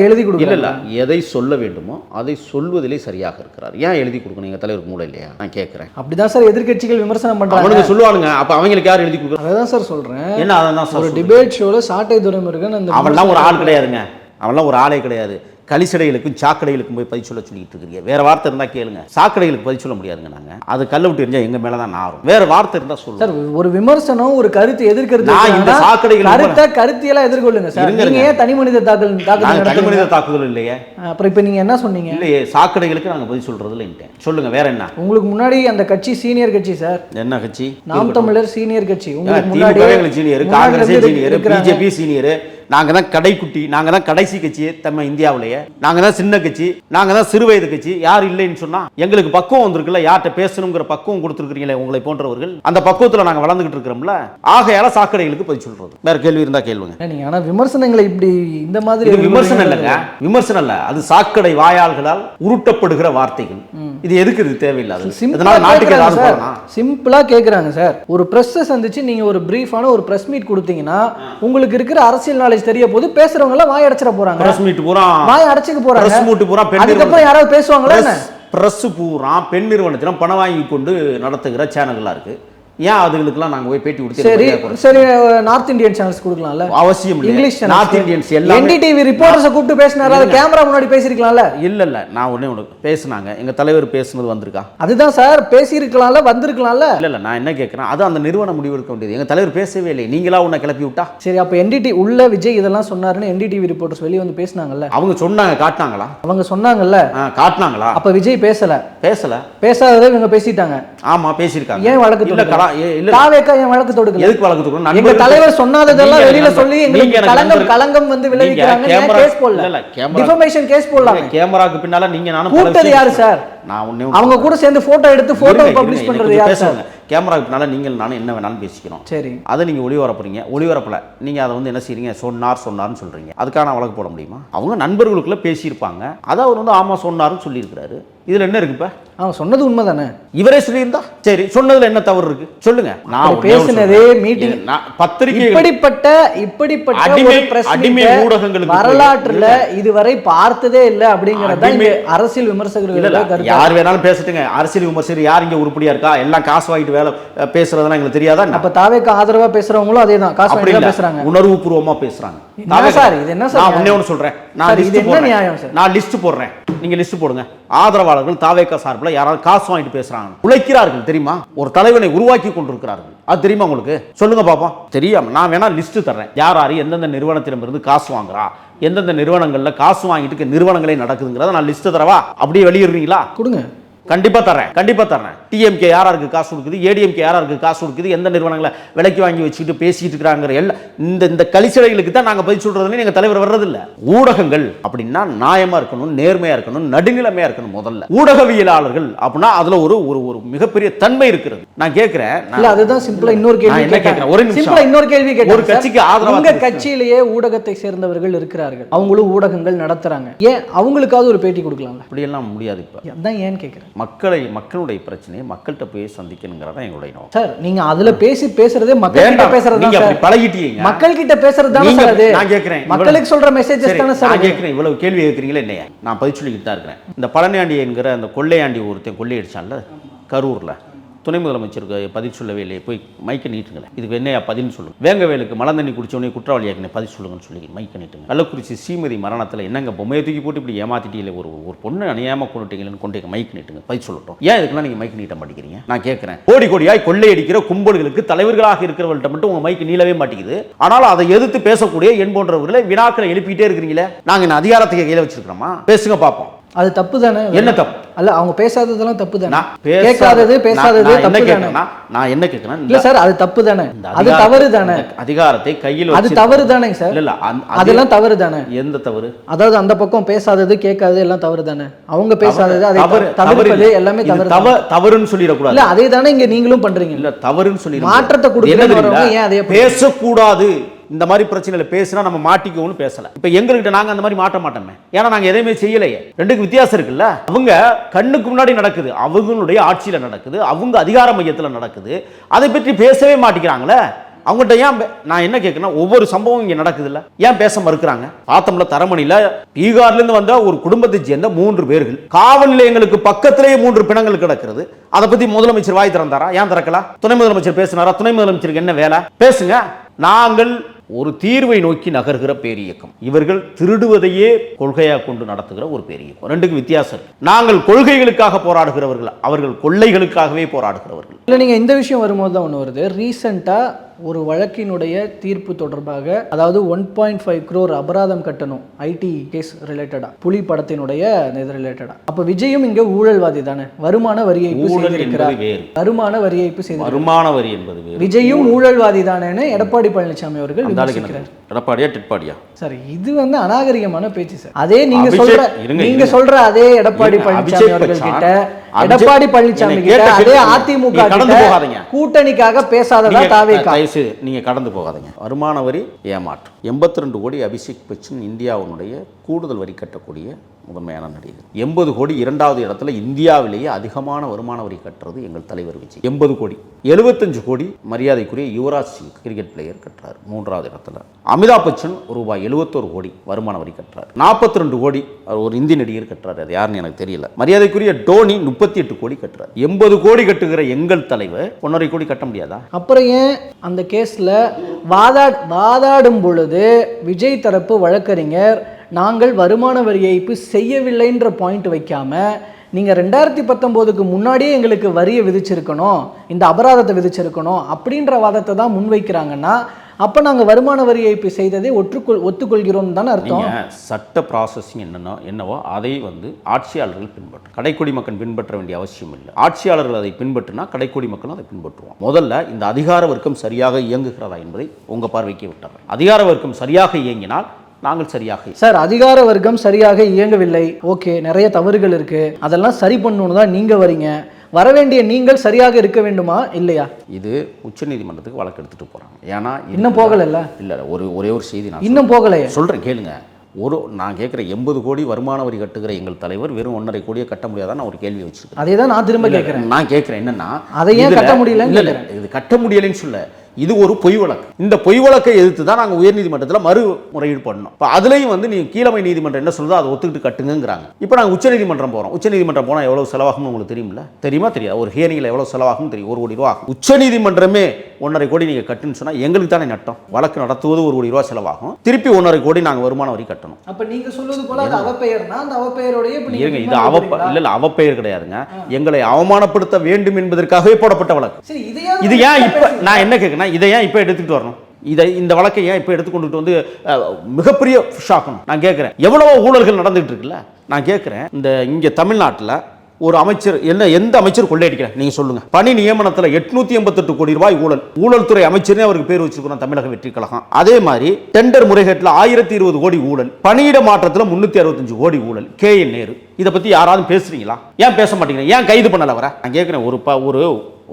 எழுதி கொடுக்கல. இல்ல, எதை சொல்ல வேண்டுமோ அதை சொல்வதிலே சரியாக இருக்கிறார். ஏன் எழுதி கொடுக்கணும்? எங்க தலைவருக்கு மூளை இல்லையா? நான் கேட்கிறேன். அப்படிதான் சார் எதிர்க்கட்சிகள் விமர்சனம் பண்றாங்க. அவனுக்கு சொல்லுவானுங்க, அப்ப அவங்களுக்கு யார் எழுதி கொடுக்குறாங்க? அதான் சார் சொல்றேன். என்ன அதான் ஒரு டிபேட் ஷோல சாட்டை துரைமுருகன் அந்த அவன்லாம் ஒரு ஆள் கிடையாதுங்க, அவன்லாம் ஒரு ஆளே கிடையாது. கலிசடைகளுக்கும் சாக்கடைகளுக்கும் போய் பதில் சொல்ல சொல்லிட்டு இருக்கிறீங்க. வேற வார்த்தை இருந்தா கேளுங்க. சாக்கடைகளுக்கு பதில் சொல்ல முடியாதுங்க. நாங்க அது கல்ல விட்டு எரிஞ்சா எங்க மேலதான் நாரும். வேற வார்த்தை இருந்தா சொல்லுங்க சார். ஒரு விமர்சனம், ஒரு கருத்து எதிர்க்கிறது, இந்த சாக்கடைகள் கருத்தியெல்லாம் எதிர்கொள்ளுங்க சார். நீங்க ஏன் தனி மனித தாக்குதல் இல்லையே? அப்புறம் இப்ப நீங்க என்ன சொன்னீங்க? இல்லையே, சாக்கடைகளுக்கு நாங்க பதில் சொல்றது இல்லைன்னு சொல்லுங்க. வேற என்ன? உங்களுக்கு முன்னாடி அந்த கட்சி சீனியர் கட்சி சார். என்ன கட்சி? நாம் தமிழர் சீனியர் கட்சி. உங்களுக்கு முன்னாடி senior, Congress senior, BJP senior. நாங்கள் தான் கடைக்குட்டி, நாங்கள் தான் கடைசி கட்சியே நம்ம இந்தியாவிலேயே. நாங்கள் தான் சின்ன கட்சி, நாங்கள் தான் சிறு வயது கட்சி. யார் இல்லைன்னு சொன்னா எங்களுக்கு பக்குவம் வந்திருக்குல்ல, யார்கிட்ட பேசணுங்கிற பக்குவம் கொடுத்துருக்கீங்களே உங்களை போன்றவர்கள். அந்த பக்குவத்தில் நாங்கள் வளர்ந்துகிட்டு இருக்கிறோம்ல. ஆகையால சாக்கடைகளுக்கு பதில் சொல்றது. வேற கேள்வி இருந்தா கேள்விங்க. நீங்க ஆனா விமர்சனங்களை இப்படி இந்த மாதிரி விமர்சனம் இல்லைங்க, விமர்சனம் இல்ல, அது சாக்கடை வாயால்களால் உருட்டப்படுகிற வார்த்தைகள். இது எதுக்கு? இது தேவையில்லாது. சிம்பிளா கேக்குறாங்க சார். ஒரு பிரஸ் சந்திச்சு நீங்க ஒரு பிரீஃபான ஒரு பிரஸ் மீட் கொடுத்தீங்கன்னா உங்களுக்கு இருக்கிற அரசியல் நாலேஜ் தெரிய போது பேசுறவங்க எல்லாம் வாய் அடைச்சிட போறாங்க. பிரஸ் மீட் பூரா வாய் அடைச்சிக்க போறாங்க. பிரஸ் மீட் பூரா பெண், அதுக்கப்புறம் யாராவது பேசுவாங்களா? என்ன பிரஸ் பூரா பெண் நிறுவனத்திடம் பணம் வாங்கி கொண்டு நடத்துகிற சேனல்களா இருக்கு. ஏன் அதுகளுக்குலாம் நாங்க போய் பேட்டி கொடுத்து? சரி சரி, நார்த் இந்தியன் சேனல்ஸ் கொடுக்கலாம்ல. அவசியம் இல்லை. இங்கிலீஷ் நார்த் இந்தியன்ஸ் எல்லாம் என்டிடிவி ரிப்போர்ட்டர்ஸ் கூப்பிட்டு பேசினாரு, அது கேமரா முன்னாடி பேசிருக்கலாம்ல. இல்ல, நான் ஒண்ணே பேசுனாங்க. எங்க தலைவர் பேசுனது வந்திருக்கா? அதுதான் சார், பேசியிருக்கலாம்ல, வந்திருக்கலாம்ல. இல்ல, நான் என்ன கேட்கிறேன், அது அந்த நிறுவன முடிவு எடுக்க வேண்டியது. எங்க தலைவர் பேசவே இல்லை, நீங்களா உன்னை கிளப்பி விட்டா? சரி, அப்ப என்டிடி உள்ள விஜய் இதெல்லாம் சொன்னாருன்னு என்டிடிவி ரிப்போர்ட்டர்ஸ் வெளியே வந்து பேசினாங்கல்ல. அவங்க சொன்னாங்க, காட்டினாங்களா? அவங்க சொன்னாங்கல்ல, காட்டினாங்களா? அப்ப விஜய் பேசாததை இவங்க பேசிட்டாங்க. ஆமா, பேசியிருக்காங்க. ஏன் வழக்கு இல்ல வழக்கு தொடுக்கல? எதுக்கு வழக்கு தொடுக்கணும்? எங்க தலைவர் சொன்னதெல்லாம் வெளியில சொல்லி எங்களுக்கு களங்கம் வந்து விளைவிக்கிறாங்க. ஏன் கேஸ் போடல? டிஃபமேஷன் கேஸ் போடலாம். கேமராக்கு பின்னால நீங்க நானும் கூப்பிட்டது யாரு சார்? அவங்க கூட சேர்ந்து போட்டோ எடுத்து போட்டோ பப்ளிஷ் பண்றது யார் சார்? கேமராக்கு பின்னால நீங்கள் நானும் என்ன வேணாலும் பேசிக்கிறோம். சரி, அதை நீங்க ஒளிபரப்புறீங்க. ஒளிபரப்பல நீங்க அதை வந்து என்ன செய்றீங்க? சொன்னார்னு சொல்றீங்க. அதுக்கான வழக்கு போட முடியுமா? அவங்க நண்பர்களுக்குள்ள பேசியிருப்பாங்க. அதை அவர் வந்து ஆமா சொன்னாருன்னு சொல்லியிருக்கிறாரு. இதில் என்ன இருக்கு இப்போ? அவன் சொன்னது உண்மைதானே? இவரே சொல்லியிருந்தா சரி, சொன்னதுல என்ன தவறு இருக்கு சொல்லுங்க. நான் பேசினதே மீட்டிங் பத்திரிகை இப்படிப்பட்ட ஒரு பிரஸ் அடிமை ஊடகங்களுக்கு வரலாற்றுல இதுவரை பார்த்ததே இல்ல அப்படிங்கறத இங்க அரசியல் விமர்சகர்கள் யார் வேணாலும் பேசட்டுங்க. அரசியல் விமர்சகர் யார் இங்க உருப்படியா இருக்கா? எல்லாம் காசு வாங்கிட்டு வேலை பேசுறதெல்லாம் எங்களுக்கு தெரியாதா? அப்ப தாவேக்கு ஆதரவா பேசுறவங்களும் அதேதான், காசு வாங்கிட்டு பேசுறாங்க, உணர்வு பூர்வமா பேசுறாங்க. சார் இது என்ன சார்? நான் ஒண்ணே ஒன்று சொல்றேன், நான் லிஸ்ட் போடுறேன், நீங்க லிஸ்ட் போடுங்க. ஆதரவாளர்கள் தாவேக்கா சார்பில் யாராவது காசு வாங்கிட்டு பேசுறாங்க, உழைக்கிறார்கள் தெரியுமா? ஒரு தலைவனை உருவாக்கி கொண்டிருக்கிறார்கள், அது தெரியுமா உங்களுக்கு? சொல்லுங்க பாப்போம். தெரியாம நான் வேணா லிஸ்ட் தர்றேன், யார் யாரு எந்தெந்த நிறுவனத்திலிருந்து காசு வாங்குறா, எந்தெந்த நிறுவனங்கள்ல காசு வாங்கிட்டு நிறுவனங்களே நடக்குதுங்கிறத நான் லிஸ்ட் தரவா? அப்படியே வெளியிடுறீங்களா? கொடுங்க. கண்டிப்பா தர்றேன். டிஎம்கே யாருக்கு காசு கொடுக்குது, ஏடிஎம்கே யாருக்கு காசு கொடுக்குது, எந்த நிறுவனங்களை விலைக்கு வாங்கி வச்சுக்கிட்டு பேசிட்டு இருக்கிறாங்க, எல்லாம் இந்த கலிச்சடைகளுக்கு தான் நாங்கள் பதில் சொல்றதுன்னு எங்க தலைவர் வர்றதில்லை. ஊடகங்கள் அப்படின்னா நியாயமா இருக்கணும், நேர்மையா இருக்கணும், நடுநிலைமையா இருக்கணும். முதல்ல ஊடகவியலாளர்கள் அப்படின்னா அதுல ஒரு ஒரு மிகப்பெரிய தன்மை இருக்கிறது. நான் கேட்கிறேன், அதுதான் சிம்பிளா இன்னொரு கேள்வி கேட்கிறேன். ஒரு நிமிஷம், இன்னொரு கேள்வி கேட்கிறேன். ஒரு கட்சிக்கு ஆதரவாக உங்க கட்சியிலேயே ஊடகத்தை சேர்ந்தவர்கள் இருக்கிறார்கள், அவங்களும் ஊடகங்கள் நடத்துறாங்க, ஏன் அவங்களுக்காவது ஒரு பேட்டி கொடுக்கலாம்? அப்படியெல்லாம் முடியாது. இப்ப அதான் ஏன்னு கேட்கிறேன். மக்களுடைய பிரச்சனையை மக்கள்கிட்ட போய் சந்திக்கணுங்கிறதா எங்களுடைய நோக்கம். சார் நீங்க அதுல பேசுறதே மக்கள்கிட்ட பேசுறது தான் சார். பழகிட்டீங்க, மக்கள்கிட்ட பேசுறது தான் சார். அது நான் கேக்குறேன், மக்களுக்கு சொல்ற மெசேஜஸ் தான சார். நான் கேக்குறேன், இவ்வளவு கேள்வி கேக்குறீங்களே என்னைய? நான் பதில் சொல்லிக்கிட்டு தான் இருக்கிறேன். இந்த பழனியாண்டி என்கிற அந்த கொள்ளையாண்டி ஒருத்தன் கொள்ளையடிச்சான்ல கரூர்ல, துணை முதலமைச்சருக்கு பதில் சொல்லவே இல்லையே, போய் மைக்க நீட்டுங்களேன். இதுக்கு என்னையா பதில் சொல்லுங்க. வேங்கவேலுக்கு மலந்தண்ணி குடிச்சவனே குற்றவாளியாக்கினே பதில் சொல்லுங்கன்னு சொல்லி மைக்க நீட்டுங்க. கள்ளக்குறிச்சி ஸ்ரீமதி மரணத்தில் என்னங்க பொம்மையை தூக்கி போட்டு இப்படி ஏமாத்திட்டீங்களே, ஒரு பொண்ணு அநியாயமா கொண்டுட்டீங்களேன்னு கொண்டு மைக் நீட்டுங்க, பதில் சொல்லட்டும். ஏன் இதுக்கெல்லாம் நீங்க மைக் நீட்ட மாட்டேங்கிறீங்க? நான் கேட்கிறேன். கோடியாய் கொள்ளையடிக்கிற கும்பல்களுக்கு தலைவர்களாக இருக்கிறவர்கள்ட்ட மட்டும் உங்க மைக்கு நீளவே மாட்டேங்குது. ஆனாலும் அதை எதிர்த்து பேசக்கூடிய என் போன்றவர்களை வினாக்களை எழுப்பிட்டே இருக்கிறீங்களே. நாங்க இந்த அதிகாரத்துக்கு கையில வச்சிருக்கிறோமா? பேசுங்க பாப்போம். அது தப்பு தானே? என்ன தப்பு? அல்ல அவங்க பேசாததெல்லாம் தப்பு தானே? கேட்காதது பேசாதது தப்பு தானே? நான் என்ன கேட்கிறேன், இல்ல சார் அது தப்பு தானே, அது தவறு தானே? அதிகாரத்தை கையில் அது தவறு தானே சார்? இல்ல அதெல்லாம் தவறு தானே. எந்த தவறு? அதாவது அந்த பக்கம் பேசாதது கேட்காதது எல்லாம் தவறு தானே? அவங்க பேசாதது அது தவறு, எல்லாமே தவறுன்னு சொல்லிடக்கூடாது. இல்ல அதே தானே இங்க நீங்களும் பண்றீங்க. இல்ல தவறுன்னு சொல்லி மாற்றத்தை கொடுக்கிறவங்க ஏன் அதே பேசக்கூடாது? இந்த மாதிரி பிரச்சனையில பேசினா நம்ம மாட்டிக்குவோம்னு பேசல. இப்ப எங்ககிட்ட நாங்க அந்த மாதிரி மாட்ட மாட்டோமே, ஏன்னா நாங்க எதையுமே செய்யலையே. ரெண்டுக்கு வித்தியாசம் இருக்குல்ல. அவங்க கண்ணுக்கு முன்னாடி நடக்குது, அவங்களுடைய ஆட்சியில நடக்குது, அவங்க அதிகார மையத்தில் நடக்குது, அதை பற்றி பேசவே மாட்டேங்கிறாங்களே. அவங்ககிட்ட ஏன் நான் என்ன கேட்கணும், ஒவ்வொரு சம்பவம் இங்க நடக்குது இல்ல, ஏன் பேச மறுக்கிறாங்க? பார்த்தோம்ல தரமணியில பீகார்ல இருந்து வந்த ஒரு குடும்பத்தை சேர்ந்த 3 பேர்கள், காவல் நிலையங்களுக்கு பக்கத்திலேயே 3 பிணங்கள் கிடக்கிறது. அதை பத்தி முதலமைச்சர் வாய் திறந்தாரா? ஏன் திறக்கல? துணை முதலமைச்சர் பேசினாரா? துணை முதலமைச்சருக்கு என்ன வேலை? பேசுங்க. நாங்கள் ஒரு தீர்வை நோக்கி நகர்கிற பேரியக்கம், இவர்கள் திருடுவதையே கொள்கையாக கொண்டு நடத்துகிற ஒரு பேரியக்கம். ரெண்டுக்கு வித்தியாசம். நாங்கள் கொள்கைகளுக்காக போராடுகிறவர்கள், அவர்கள் கொள்ளைகளுக்காகவே போராடுகிறவர்கள். இல்லை, நீங்க இந்த விஷயம் வரும்போது தான் ஒன்று வருது. ரீசெண்டா ஒரு வழக்கினுடைய தீர்ப்பு தொடர்பாக, அதாவது 1.5 crore அபராதம் கட்டணும் ஐடி கேஸ் ரிலேட்டடா, புலி படத்தினுடைய இது ரிலேட்டடா. அப்ப விஜயும் இங்க ஊழல்வாதி தானே? வருமான வரி ஏய்ப்பு செய்திருக்கிறார். வருமான வரி ஏய்ப்பு செய்து, வருமான வரி என்பது வேறு. விஜயும் ஊழல்வாதி தானேன்னு எடப்பாடி பழனிசாமி அவர்கள் விமர்சிக்கிறார். எடப்பாடியா டிட்பாடியா சார்? இது வந்து அநாகரிகமான பேச்சு சார். அதே நீங்க சொல்ற அதே எடப்பாடி பழனிசாமி அவர்கள் கிட்ட, எடப்பாடி பழனிசாமி கிட்ட, அதே அதிமுக கூட்டணிக்காக பேசாததா தாவேகா? நீங்க கடந்து போகாதீங்க. வருமான வரி ஏமாற்றம். 82 கோடி அபிஷேக் பச்சன் இந்தியாவுடைய கூடுதல் வரி கட்டக்கூடிய முதன்மையான நடிகர். 80 கோடி 2வது இடத்துல இந்தியாவிலேயே அதிகமான வருமான வரி கட்டுறது எங்கள் தலைவர் விஜய். 80 கோடி. 75 கோடி மரியாதைக்குரிய யுவராஜ் சிங் கிரிக்கெட் பிளேயர் கட்டுறாரு 3வது இடத்துல. அமிதாப் பச்சன் ரூபாய் 71 கோடி வருமான வரி கட்டுறாரு. 42 கோடி ஒரு இந்தி நடிகர் கட்டுறாரு, அது யாருன்னு எனக்கு தெரியல. மரியாதைக்குரிய டோனி 38 கோடி கட்டுறாரு. 80 கோடி கட்டுகிற எங்கள் தலைவர் 1.5 கோடி கட்ட முடியாதா? அப்புறம் ஏன் அந்த கேஸ்ல வாதாடும் பொழுது விஜய் தரப்பு வழக்கறிஞர் நாங்கள் வருமான வரி ஏய்ப்பு செய்யவில்லைன்ற பாயிண்ட் வைக்காம, நீங்க 2019க்கு முன்னாடியே எங்களுக்கு வரியை விதிச்சிருக்கணும், இந்த அபராதத்தை விதிச்சிருக்கணும் அப்படின்ற வாதத்தை தான் முன்வைக்கிறாங்கன்னா, அப்ப நாங்க வருமான வரி ஏய்ப்பு செய்ததை ஒத்துக்கொள்கிறோம் தானே அர்த்தம். சட்ட ப்ராசஸிங் என்னவோ அதை வந்து ஆட்சியாளர்கள் பின்பற்றும். கடைக்குடி மக்கள் பின்பற்ற வேண்டிய அவசியம் இல்லை. ஆட்சியாளர்கள் அதை பின்பற்றினா கடைக்குடி மக்களும் அதை பின்பற்றுவோம். முதல்ல இந்த அதிகார வர்க்கம் சரியாக இயங்குகிறதா என்பதை உங்க பார்வைக்கு விட்டாங்க. அதிகார வர்க்கம் சரியாக இயங்கினால் நாங்கள் சரியாக. சார், அதிகார வர்க்கம் சரியாக இயங்கவில்லை, ஓகே, நிறைய தவறுகள் இருக்கு, அதெல்லாம் சரி பண்ணணும்னு தான் நீங்க வரீங்க. வரவேண்டிய நீங்கள் சரியாக இருக்க வேண்டுமா இல்லையா? இது உச்சநீதிமன்றத்துக்கு வழக்கு எடுத்துட்டு போறாங்க. ஏன்னா இன்னும் போகல. இல்ல ஒரே ஒரு செய்தி நான் இன்னும் போகலையே சொல்றேன் கேளுங்க. நான் கேட்குறேன் 80 கோடி வருமான வரி கட்டுகிற எங்கள் தலைவர் வெறும் 1.5 கோடியை கட்ட முடியாதான் நான் ஒரு கேள்வி வச்சிருக்கேன். அதே தான் நான் திரும்ப கேட்குறேன். நான் கேட்குறேன் என்னன்னா, அதை ஏன் கட்ட முடியல? இல்லை இது கட்ட முடியலைன்னு சொல்ல, இது ஒரு பொய் வழக்கு. இந்த பொய் வழக்கை எதிர்த்து தான் நாங்கள் உயர்நீதிமன்றத்தில் மறுமுறையீடு பண்ணோம். இப்போ அதுலேயும் வந்து நீ கீழமை நீதிமன்றம் என்ன சொல்லுதோ அதை ஒத்துக்கிட்டு கட்டுங்கிறாங்க. இப்போ நாங்கள் உச்சநீதிமன்றம் போகிறோம். உச்சநீதிமன்றம் போனால் எவ்வளோ செலவாகும்னு உங்களுக்கு தெரியுமில்ல? தெரியுமா தெரியாது? ஒரு ஹியரிங்கில் எவ்வளோ செலவாகும் தெரியும். 1 கோடி ரூபா ஆகும். உச்சநீதிமன்றமே 1.5 கோடி நீங்கள் கட்டுன்னு சொன்னால் எங்களுக்கு தானே நட்டம். வழக்கு நடத்துவது 1 கோடி ரூபா செலவாகும். திருப்பி 1.5 கோடி நாங்கள் வருமான வரி கட்டணும். அப்போ நீங்கள் சொல்வது போல அது அவப்பெயர்னா அந்த அவப்பெயரோடைய இருங்க, இது இல்லை அவப்பெயர் கிடையாதுங்க. எங்களை அவமானப்படுத்த வேண்டும் என்பதற்காகவே போடப்பட்ட வழக்கு. இது ஏன் இப்போ நான் என்ன கேட்குறேன், இதை ஏன் இப்போ எடுத்துக்கிட்டு வரணும்? இந்த வழக்கை ஏன் இப்போ எடுத்துக்கொண்டுட்டு வந்து மிகப்பெரிய ஷாக்கணும்? நான் கேட்குறேன், எவ்வளவோ ஊழல்கள் நடந்துகிட்டு இருக்குல்ல. நான் கேட்குறேன், இங்கே தமிழ்நாட்டில் ஒரு அமைச்சர் எந்த அமைச்சர் கொள்ளையடிக்கிறேன் நீங்க சொல்லுங்க. பணி நியமனத்தில் 888 கோடி ரூபாய் ஊழல் துறை அமைச்சரே அவருக்கு பேர் வச்சிருக்கிறோம் தமிழக வெற்றி கழகம். அதே மாதிரி டெண்டர் முறைகேட்டில் 1020 கோடி ஊழல், பணியிட மாற்றத்தில் 365 கோடி ஊழல். KN நேரு இதை பத்தி யாராவது பேசுறீங்களா? ஏன் பேச மாட்டீங்க? ஏன் கைது பண்ணல வர? நான் கேட்கிறேன்,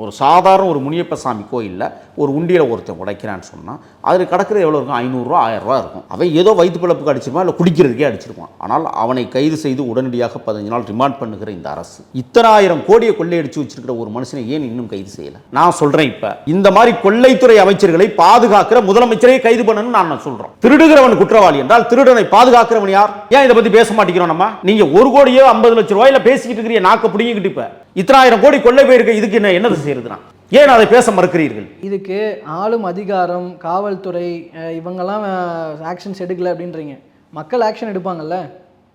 ஒரு சாதாரண ஒரு முனியப்பசாமி கோயிலில் ஒரு உண்டியில் ஒருத்தன் உடைக்கிறான்னு சொன்னால் அதில் கிடக்கிறது எவ்வளோ இருக்கும்? 500 ரூபா 1000 ரூபா இருக்கும். அவன் ஏதோ வயிற்று பிழப்புக்கு அடிச்சிருப்பான், இல்லை குடிக்கிறதுக்கே அடிச்சிருப்பான். ஆனால் அவனை கைது செய்து உடனடியாக 15 நாள் ரிமாண்ட் பண்ணுகிற இந்த அரசு இத்தனை 1000 கோடியை கொள்ளையடிச்சு வச்சிருக்கிற ஒரு மனுஷனை ஏன் இன்னும் கைது செய்யலை? நான் சொல்கிறேன், இப்போ இந்த மாதிரி கொள்ளைத்துறை அமைச்சர்களை பாதுகாக்கிற முதலமைச்சரை கைது பண்ணணும்னு நான் சொல்கிறோம். திருடுகிறவன் குற்றவாளி என்றால் திருடனை பாதுகாக்கிறவன் யார்? ஏன் இதை பற்றி பேச மாட்டேங்கிறோம் நம்ம? நீங்கள் 1 கோடியோ 50 லட்சம் ரூபாயில பேசிக்கிட்டு இருக்கிற நாக்க பிடிங்கிட்டு இப்போ இத்தனை 1000 கோடி கொள்ளை போயிருக்கு. இதுக்கு என்ன செய்யறதுனா ஏன் அதை பேச மறுக்கிறீர்கள்? இதுக்கு ஆளும் அதிகாரம், காவல்துறை இவங்கெல்லாம் ஆக்ஷன்ஸ் எடுக்கல அப்படின்றீங்க. மக்கள் ஆக்ஷன் எடுப்பாங்கல்ல,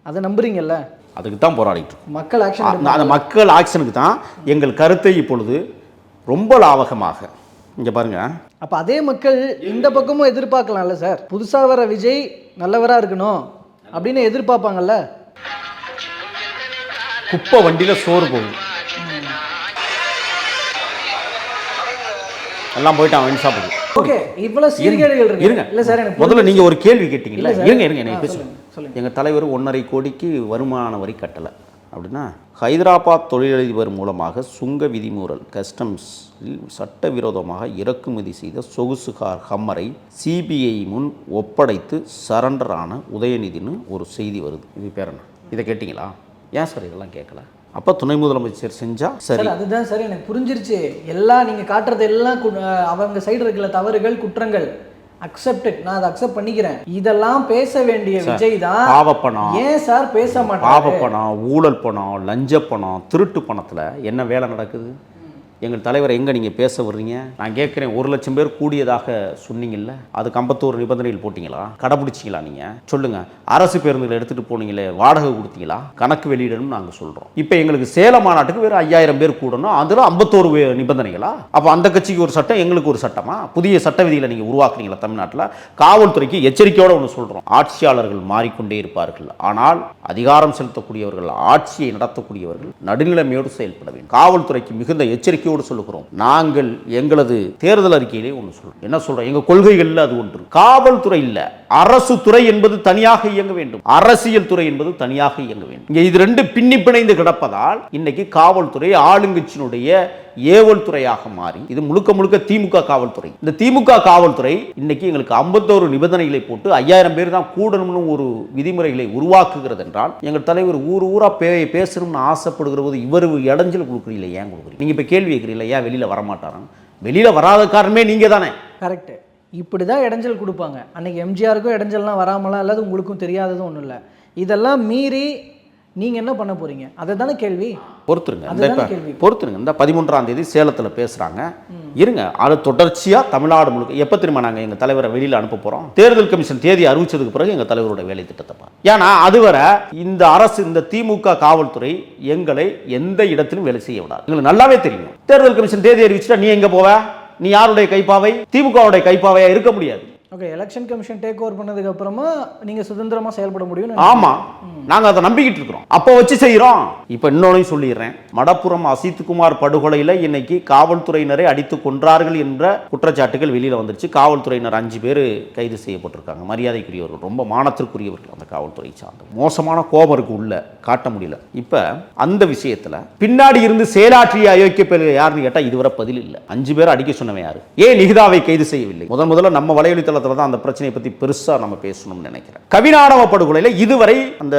அதை நம்புறீங்கல்ல? அதுக்கு தான் போராடிட்டு மக்கள் ஆக்ஷன். அந்த மக்கள் ஆக்ஷனுக்கு தான் எங்கள் கருத்தை இப்பொழுது ரொம்ப லாவகமாக இங்கே பாருங்க. அப்போ அதே மக்கள் இந்த பக்கமும் எதிர்பார்க்கலாம்ல சார்? புதுசாக வர விஜய் நல்லவராக இருக்கணும் அப்படின்னு எதிர்பார்ப்பாங்கல்ல? குப்பை வண்டியில் சோறு போகும் எல்லாம் போயிட்டு அவன் சாப்பிடுது. ஓகே, இவ்வளவு சீர்கேடுகள் இருக்கு. இருங்க, இல்ல சார், முதல்ல நீங்க ஒரு கேள்வி கேட்டீங்கல்ல. இருங்க என்ன பேசுங்க. எங்க தலைவர் 1.5 கோடிக்கு வருமான வரி கட்டலை அப்படின்னா, ஹைதராபாத் தொழிலதிபர் மூலமாக சுங்க விதிமீறல் கஸ்டம்ஸில் சட்டவிரோதமாக இறக்குமதி செய்த சொகுசு கார் ஹம்மரை சிபிஐ முன் ஒப்படைத்து சரண்டர் ஆன உதயநிதினு ஒரு செய்தி வருது. இது பேர் என்ன? இதை கேட்டிங்களா? ஏன் சார் இதெல்லாம் கேட்கல? அப்போ துணை முதலமைச்சர் செஞ்சா சரி. அதுதான் சார் எனக்கு புரிஞ்சிருச்சு. எல்லாம் நீங்கள் காட்டுறது எல்லாம் அவங்க சைடு இருக்கிற தவறுகள், குற்றங்கள் அக்செப்டட். நான் அதை அக்செப்ட் பண்ணிக்கிறேன். இதெல்லாம் பேச வேண்டிய விஜய் தான் பாவப்பணம். ஏன் சார் பேச மாட்டாங்க? பாவப்பணம், ஊழல் பணம், லஞ்ச பணம், திருட்டு பணத்தில் என்ன வேலை நடக்குது? எங்கள் தலைவர் எங்கே நீங்கள் பேச வர்றீங்க? நான் கேட்குறேன், 1 லட்சம் பேர் கூடியதாக சொன்னீங்கல்ல, அதுக்கு 51 நிபந்தனைகள் போட்டிங்களா? கடைப்பிடிச்சிங்களா? நீங்கள் சொல்லுங்கள். அரசு பேருந்துகளை எடுத்துகிட்டு போனீங்களே, வாடகை கொடுத்தீங்களா? கணக்கு வெளியிடணும்னு நாங்கள் சொல்கிறோம். இப்போ எங்களுக்கு சேலம் மாநாட்டுக்கு வேறு 5000 பேர் கூடணும், அதில் 51 நிபந்தனைகளா? அப்போ அந்த கட்சிக்கு ஒரு சட்டம், எங்களுக்கு ஒரு சட்டமா? புதிய சட்ட விதிகளை நீங்கள் உருவாக்குறீங்களா தமிழ்நாட்டில்? காவல்துறைக்கு எச்சரிக்கையோடு ஒன்று சொல்கிறோம், ஆட்சியாளர்கள் மாறிக்கொண்டே இருப்பார்கள், ஆனால் அதிகாரம் செலுத்தக்கூடியவர்கள், ஆட்சியை நடத்தக்கூடியவர்கள் நடுநிலைமையோடு செயல்பட வேண்டும். காவல்துறைக்கு மிகுந்த எச்சரிக்கை சொல்லுகிறோம். நாங்கள் எங்களது தேர்தல் அறிக்கையிலே ஒன்று சொல்றோம். என்ன சொல்றோம்? எங்க கொள்கைகள் அது ஒன்று. காவல்துறை இல்ல, அரசு துறை என்பது தனியாக இயங்க வேண்டும், அரசியல் துறை என்பது தனியாக இயங்க வேண்டும். இங்க இது ரெண்டு பின்னி பிணைந்து கிடப்பதால் இன்னைக்கு காவல்துறை ஆளுங்கட்சியினுடைய ஏவல் துறையாக மாறி இது முழுக்க முழுக்க திமுக காவல்துறை. இந்த திமுக காவல்துறை இன்னைக்கு எங்களுக்கு 51 நிபந்தனைகளை போட்டு 5000 பேர் தான் கூடணும்னு ஒரு விதிமுறைகளை உருவாக்குகிறது என்றால், எங்கள் தலைவர் ஊரா பேசணும்னு ஆசைப்படுகிற போது இவர் இடைஞ்சல் கொடுக்குறீங்களா? ஏன் கொடுக்குறீங்க? நீங்க இப்ப கேள்வி கேட்குறீங்களா, ஏன் வெளியில வரமாட்டாராம்? வெளியில வராத காரணமே நீங்க தானே. கரெக்ட். இப்படி தான் இடைஞ்சல் கொடுப்பாங்க. அன்னைக்கு எம்ஜிஆருக்கும் இடைஞ்சல்லாம் வராமலாம் இல்லாத உங்களுக்கும் தெரியாததும் ஒன்றும் இல்லை. இதெல்லாம் மீறி நீங்கள் என்ன பண்ண போகிறீங்க? அதை தானே கேள்வி. பொறுத்துருங்க, இந்த 13ஆம் தேதி சேலத்தில் பேசுகிறாங்க. இருங்க, அது தொடர்ச்சியாக தமிழ்நாடு முழுக்க எப்போ திரும்ப நாங்கள் எங்கள் தலைவரை வெளியில் அனுப்ப போகிறோம்? தேர்தல் கமிஷன் தேதி அறிவிச்சதுக்கு பிறகு எங்கள் தலைவரோட வேலை திட்டத்தை. ஏன்னா அதுவரை இந்த அரசு, இந்த திமுக காவல்துறை எங்களை எந்த இடத்திலும் வேலை செய்ய விடாது. எங்களுக்கு நல்லாவே தெரியும். தேர்தல் கமிஷன் தேதி அறிவிச்சுட்டா நீ எங்கே போவ? நீ யாருடைய கைப்பாவை? திமுகவுடைய கைப்பாவையா இருக்க முடியாது. Okay, election commission take over பண்ணதுக்கு அப்புறமா நீங்க சுதந்திரமா செயல்பட முடியும். ஆமா, நாங்க அதை நம்பிக்கிட்டு இருக்கிறோம். அப்போ வச்சு செய்யறோம். இப்ப இன்னொன்னையும் சொல்லிடுறேன். மடப்புறம் அசித்குமார் படுகொலையில இன்னைக்கு காவல்துறையினரை அடித்து கொன்றார்கள் என்ற குற்றச்சாட்டுகள் வெளியில வந்துருச்சு. காவல்துறையினர் 5 பேர் கைது செய்யப்பட்டிருக்காங்க. மரியாதைக்குரியவர்கள், ரொம்ப மானத்திற்குரியவர்கள். அந்த காவல்துறை சார்ந்த மோசமான கோபருக்கு உள்ள காட்ட முடியல. இப்ப அந்த விஷயத்துல பின்னாடி இருந்து செயலாற்றிய அயோக்கிய பேர் யாருன்னு கேட்டா இதுவரை பதில் இல்லை. 5 பேர் அடிக்க சொன்னவன் யாரு? ஏன் நிகிதாவை கைது செய்யவில்லை? முதல்ல நம்ம வலையொலித்தள மண்டலத்தில் தான் அந்த பிரச்சனையை பற்றி பெருசாக நம்ம பேசணும்னு நினைக்கிறேன். கவினாடவ படுகொலையில் இதுவரை அந்த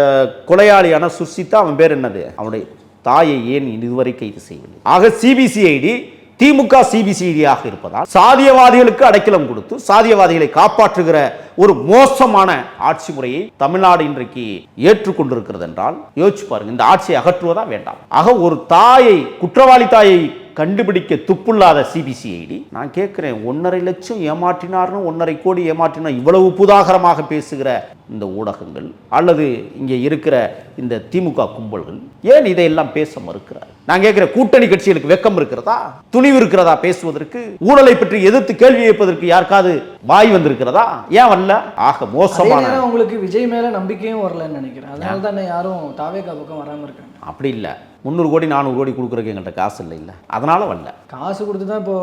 கொலையாளியான சுர்சித்தா, அவன் பேர் என்னது, அவனுடைய தாயை ஏன் இதுவரை கைது செய்யவில்லை? ஆக சிபிசிஐடி திமுக சிபிசிஐடியாக இருப்பதால் சாதியவாதிகளுக்கு அடைக்கலம் கொடுத்து சாதியவாதிகளை காப்பாற்றுகிற ஒரு மோசமான ஆட்சி முறையை தமிழ்நாடு இன்றைக்கு ஏற்றுக்கொண்டிருக்கிறது என்றால் யோசிச்சு பாருங்க, இந்த ஆட்சியை அகற்றுவதா வேண்டாம்? ஆக ஒரு தாயை, குற்றவாளி தாயை கண்டுபிடிக்க துப்புள்ளாத சிபிசிஐடி, நான் கேட்கிறேன், 1.5 லட்சம் ஏமாற்றினார்னு 1.5 கோடி ஏமாற்றினார் இவ்வளவு புதாகரமாக பேசுகிற இந்த ஊடகங்கள் அல்லது இங்கே இருக்கிற இந்த திமுக கும்பல்கள் ஏன் இதையெல்லாம் பேச மறுக்கிறார்? நான் கேட்கிறேன், கூட்டணி கட்சிகளுக்கு வெக்கம் இருக்கிறதா, துணிவு இருக்கிறதா பேசுவதற்கு? ஊழலை பற்றி எதிர்த்து கேள்வி கேட்பதற்கு யாருக்காவது வாய் வந்திருக்கிறதா? ஏன் வரல? ஆக மோசமான. உங்களுக்கு விஜய் மேல நம்பிக்கையும் வரலன்னு நினைக்கிறேன், அதனால தான் யாரும் தாவேகா பக்கம் வராம இருக்காங்க. அப்படி இல்லை, 300 கோடி 400 கோடி கொடுக்குறதுக்கு எங்கள்கிட்ட காசு இல்லை, அதனால வரல. காசு கொடுத்து தான் இப்போ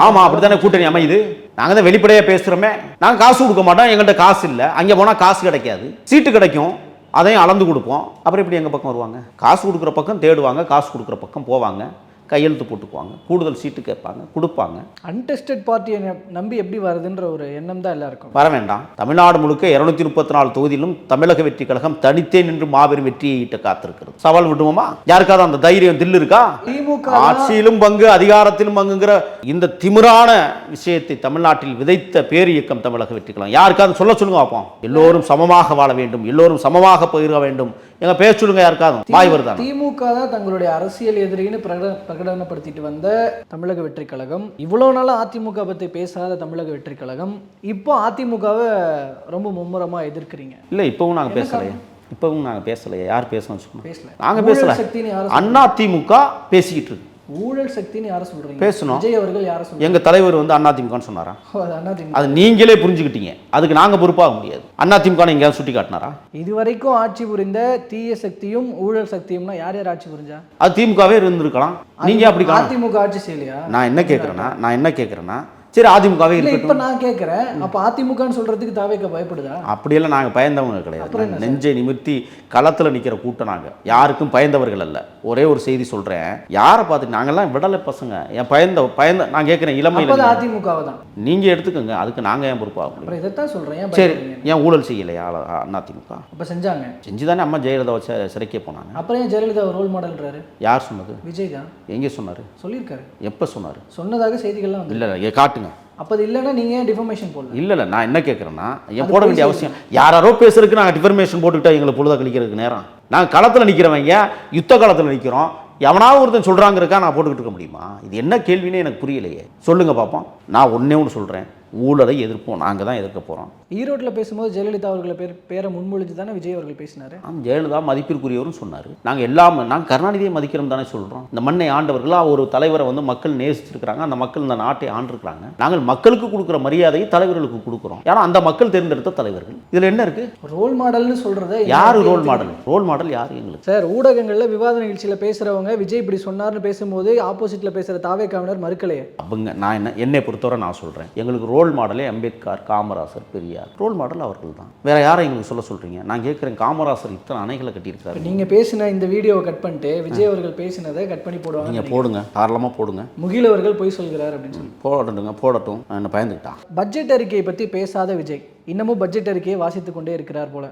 ஆமா, அப்படித்தானே கூட்டணி அமையுது. நாங்கள் தான் வெளிப்படையாக பேசுகிறோமே, நாங்கள் காசு கொடுக்க மாட்டோம், எங்கள்கிட்ட காசு இல்லை. அங்கே போனால் காசு கிடைக்காது, சீட்டு கிடைக்கும், அதையும் அளந்து கொடுப்போம். அப்புறம் எப்படி எங்கள் பக்கம் வருவாங்க? காசு கொடுக்குற பக்கம் தேடுவாங்க, காசு கொடுக்குற பக்கம் போவாங்க, கையெழுத்து போட்டுக்குவாங்க, கூடுதல் சீட்டு கேட்பாங்க, கொடுப்பாங்க. அன்டெஸ்டட் பார்ட்டியை நம்பி எப்படி வருதுன்ற ஒரு எண்ணம் தான் எல்லாருக்கும். வர வேண்டாம். தமிழ்நாடு முழுக்க 234 தொகுதியிலும் தமிழக வெற்றி கழகம் தனித்தே நின்று மாபெரும் வெற்றியை ஈட்ட காத்திருக்கிறது. சவால் விடுவோமா? யாருக்காவது அந்த தைரியம் தில்லு இருக்கா? திமுக ஆட்சியிலும் பங்கு, அதிகாரத்திலும் பங்குங்கிற இந்த திமிரான விஷயத்தை தமிழ்நாட்டில் விதைத்த பேர் இயக்கம் தமிழக வெற்றி கழகம். யாருக்காவது சொல்லுங்க பார்ப்போம். எல்லோரும் சமமாக வாழ வேண்டும், எல்லோரும் சமமாக பகிர வேண்டும், எங்க பேச சொல்லுங்க. யாருக்காவது வாய் வருதா? திமுக தான் தங்களுடைய அரசியல் எதிரின்னு பிரகடனப்படுத்திட்டு வந்த தமிழக வெற்றி கழகம், இவ்வளவு நாள் அதிமுக பத்தி பேசாத தமிழக வெற்றி கழகம், இப்போ அதிமுகவை ரொம்ப மும்முரமா எதிர்க்கிறீங்க. இல்ல, இப்பவும் நாங்க பேசலையே, இப்பவும் நாங்க பேசலையே. யார் பேசணும்? பேசல, நாங்க பேசல. அண்ணா திமுக பேசிக்கிட்டு இருக்கு. ஊழல் சக்தின்னு யாரை சொல்றீங்க? பேசணும். விஜய் அவர்கள் யாரை சொல்றாங்க? எங்க தலைவர் வந்து அதிமுகன்னு சொன்னாரா? அதிமுக. அது நீங்களே புரிஞ்சுக்கிட்டீங்க, அதுக்கு நாங்க பொறுப்பாக முடியாது. அதிமுக எங்கேயாவது சுட்டி காட்டினாரா? இதுவரைக்கும் ஆட்சி புரிந்த தீய சக்தியும் ஊழல் சக்தியும்னா யார் யார் ஆட்சி புரிஞ்சா? அது திமுகவே இருந்திருக்கலாம். நீங்க அப்படி அதிமுக ஆட்சி செய்யலையா? நான் என்ன கேட்கிறேன்னா சரி, அதிமுகவே இருக்கட்டும். இப்ப நான் கேட்கிறேன், அப்ப அதிமுகன்னு சொல்றதுக்கு தாவேக பயப்படுதா? அப்படியெல்லாம் நாங்க பயந்தவங்க கிடையாது. நெஞ்சை நிமிர்த்தி களத்துல நிக்கிற கூட்டம் நாங்க, யாருக்கும் பயந்தவர்கள் அல்ல. ஒரே ஒரு செய்தி சொல்றேன், யாரை பார்த்துட்டு நாங்கெல்லாம் விடலை பசங்க. என் பயந்த நான் கேட்கிறேன், இளமையில அதிமுகவை தான் நீங்க எடுத்துக்கோங்க, அதுக்கு நாங்க ஏன் பொறுப்பாக? இதைத்தான் சொல்றேன். சரி, ஏன் ஊழல் செய்யலையா அதிமுக? அப்ப செஞ்சாங்க, செஞ்சுதானே அம்மா ஜெயலலிதா வச்சு சிறைக்கே போனாங்க. அப்புறம் ஏன் ஜெயலலிதா ரோல் மாடல்ன்றாரு? யார் சொன்னது? விஜய் தான். எங்கே சொன்னாரு? சொல்லியிருக்காரு. எப்ப சொன்னாரு? சொன்னதாக செய்திகள்லாம் இல்ல காட்டுங்க. அப்ப அது இல்லைன்னா நீங்க ஏன் டிஃபர்மேஷன் போடல? இல்ல நான் என்ன கேட்கறேன்னா, ஏன் போட வேண்டிய அவசியம்? யாரோ பேசுறதுக்கு நாங்கள் டிஃபர்மேஷன் போட்டுக்கிட்டா எங்களை பொழுத கழிக்கிறதுக்கு நேரம்? நாங்கள் களத்தில் நிற்கிறவங்க, யுத்த காலத்தில் நிற்கிறோம். எவனாவது ஒருத்தன் சொல்றாங்கிறக்கா நான் போட்டுக்கிட்டு இருக்க முடியுமா? இது என்ன கேள்வினே எனக்கு புரியலையே. சொல்லுங்க பார்ப்போம். நான் ஒன்னே ஒன்று சொல்றேன், ஊழலை எதிர்ப்போம், நாங்கள் தான் எதிர்க்க போகிறோம். ஈரோட்டில் பேசும்போது ஜெயலலிதா அவர்களை பேரை முன்மொழிஞ்சு தானே விஜய் அவர்கள் பேசினார். ஜெயலலிதா மதிப்பிற்குரியவரும் சொன்னார். நாங்கள் கருணாநிதியை மதிக்கிறோம் தானே சொல்கிறோம். இந்த மண்ணை ஆண்டவர்களாக ஒரு தலைவரை வந்து மக்கள் நேசிச்சிருக்கிறாங்க, அந்த மக்கள் இந்த நாட்டை ஆண்டிருக்கிறாங்க. நாங்கள் மக்களுக்கு கொடுக்குற மரியாதையை தலைவர்களுக்கு கொடுக்குறோம். ஏன்னா அந்த மக்கள் தேர்ந்தெடுத்த தலைவர்கள். இதில் என்ன இருக்கு? ரோல் மாடல்னு சொல்கிறத யார் ரோல் மாடல்? ரோல் மாடல் யார் எங்களுக்கு? சார், ஊடகங்களில் விவாத நிகழ்ச்சியில் பேசுகிறவங்க விஜய் இப்படி சொன்னார்னு பேசும்போது ஆப்போசிட்டில் பேசுகிற தாவேகாவினர் மறுக்கலையே. அவங்க நான் என்னை பொறுத்தவரை நான் சொல்கிறேன், எங்களுக்கு ரோல் மாடலே அம்பேத்கர், காமராசர், பெரியார். ரோல் மாடல் அவர்கள் தான். வேற யாரை எங்களுக்கு சொல்றீங்க? நான் கேட்குறேன், காமராசர் இத்தனை அணைகளை கட்டியிருக்காரு. நீங்கள் பேசின இந்த வீடியோவை கட் பண்ணிட்டு விஜய் அவர்கள் பேசினதை கட் பண்ணி போடுவாங்க. நீங்கள் போடுங்க, தாராளமாக போடுங்க. முகில் அவர்கள் போய் சொல்கிறார் அப்படின்னு சொல்லி போடட்டும். என்ன பயந்துக்கிட்டான்? பட்ஜெட் அறிக்கையை பற்றி பேசாத விஜய் இன்னமும் பட்ஜெட் அறிக்கையை வாசித்து கொண்டே இருக்கிறார் போல.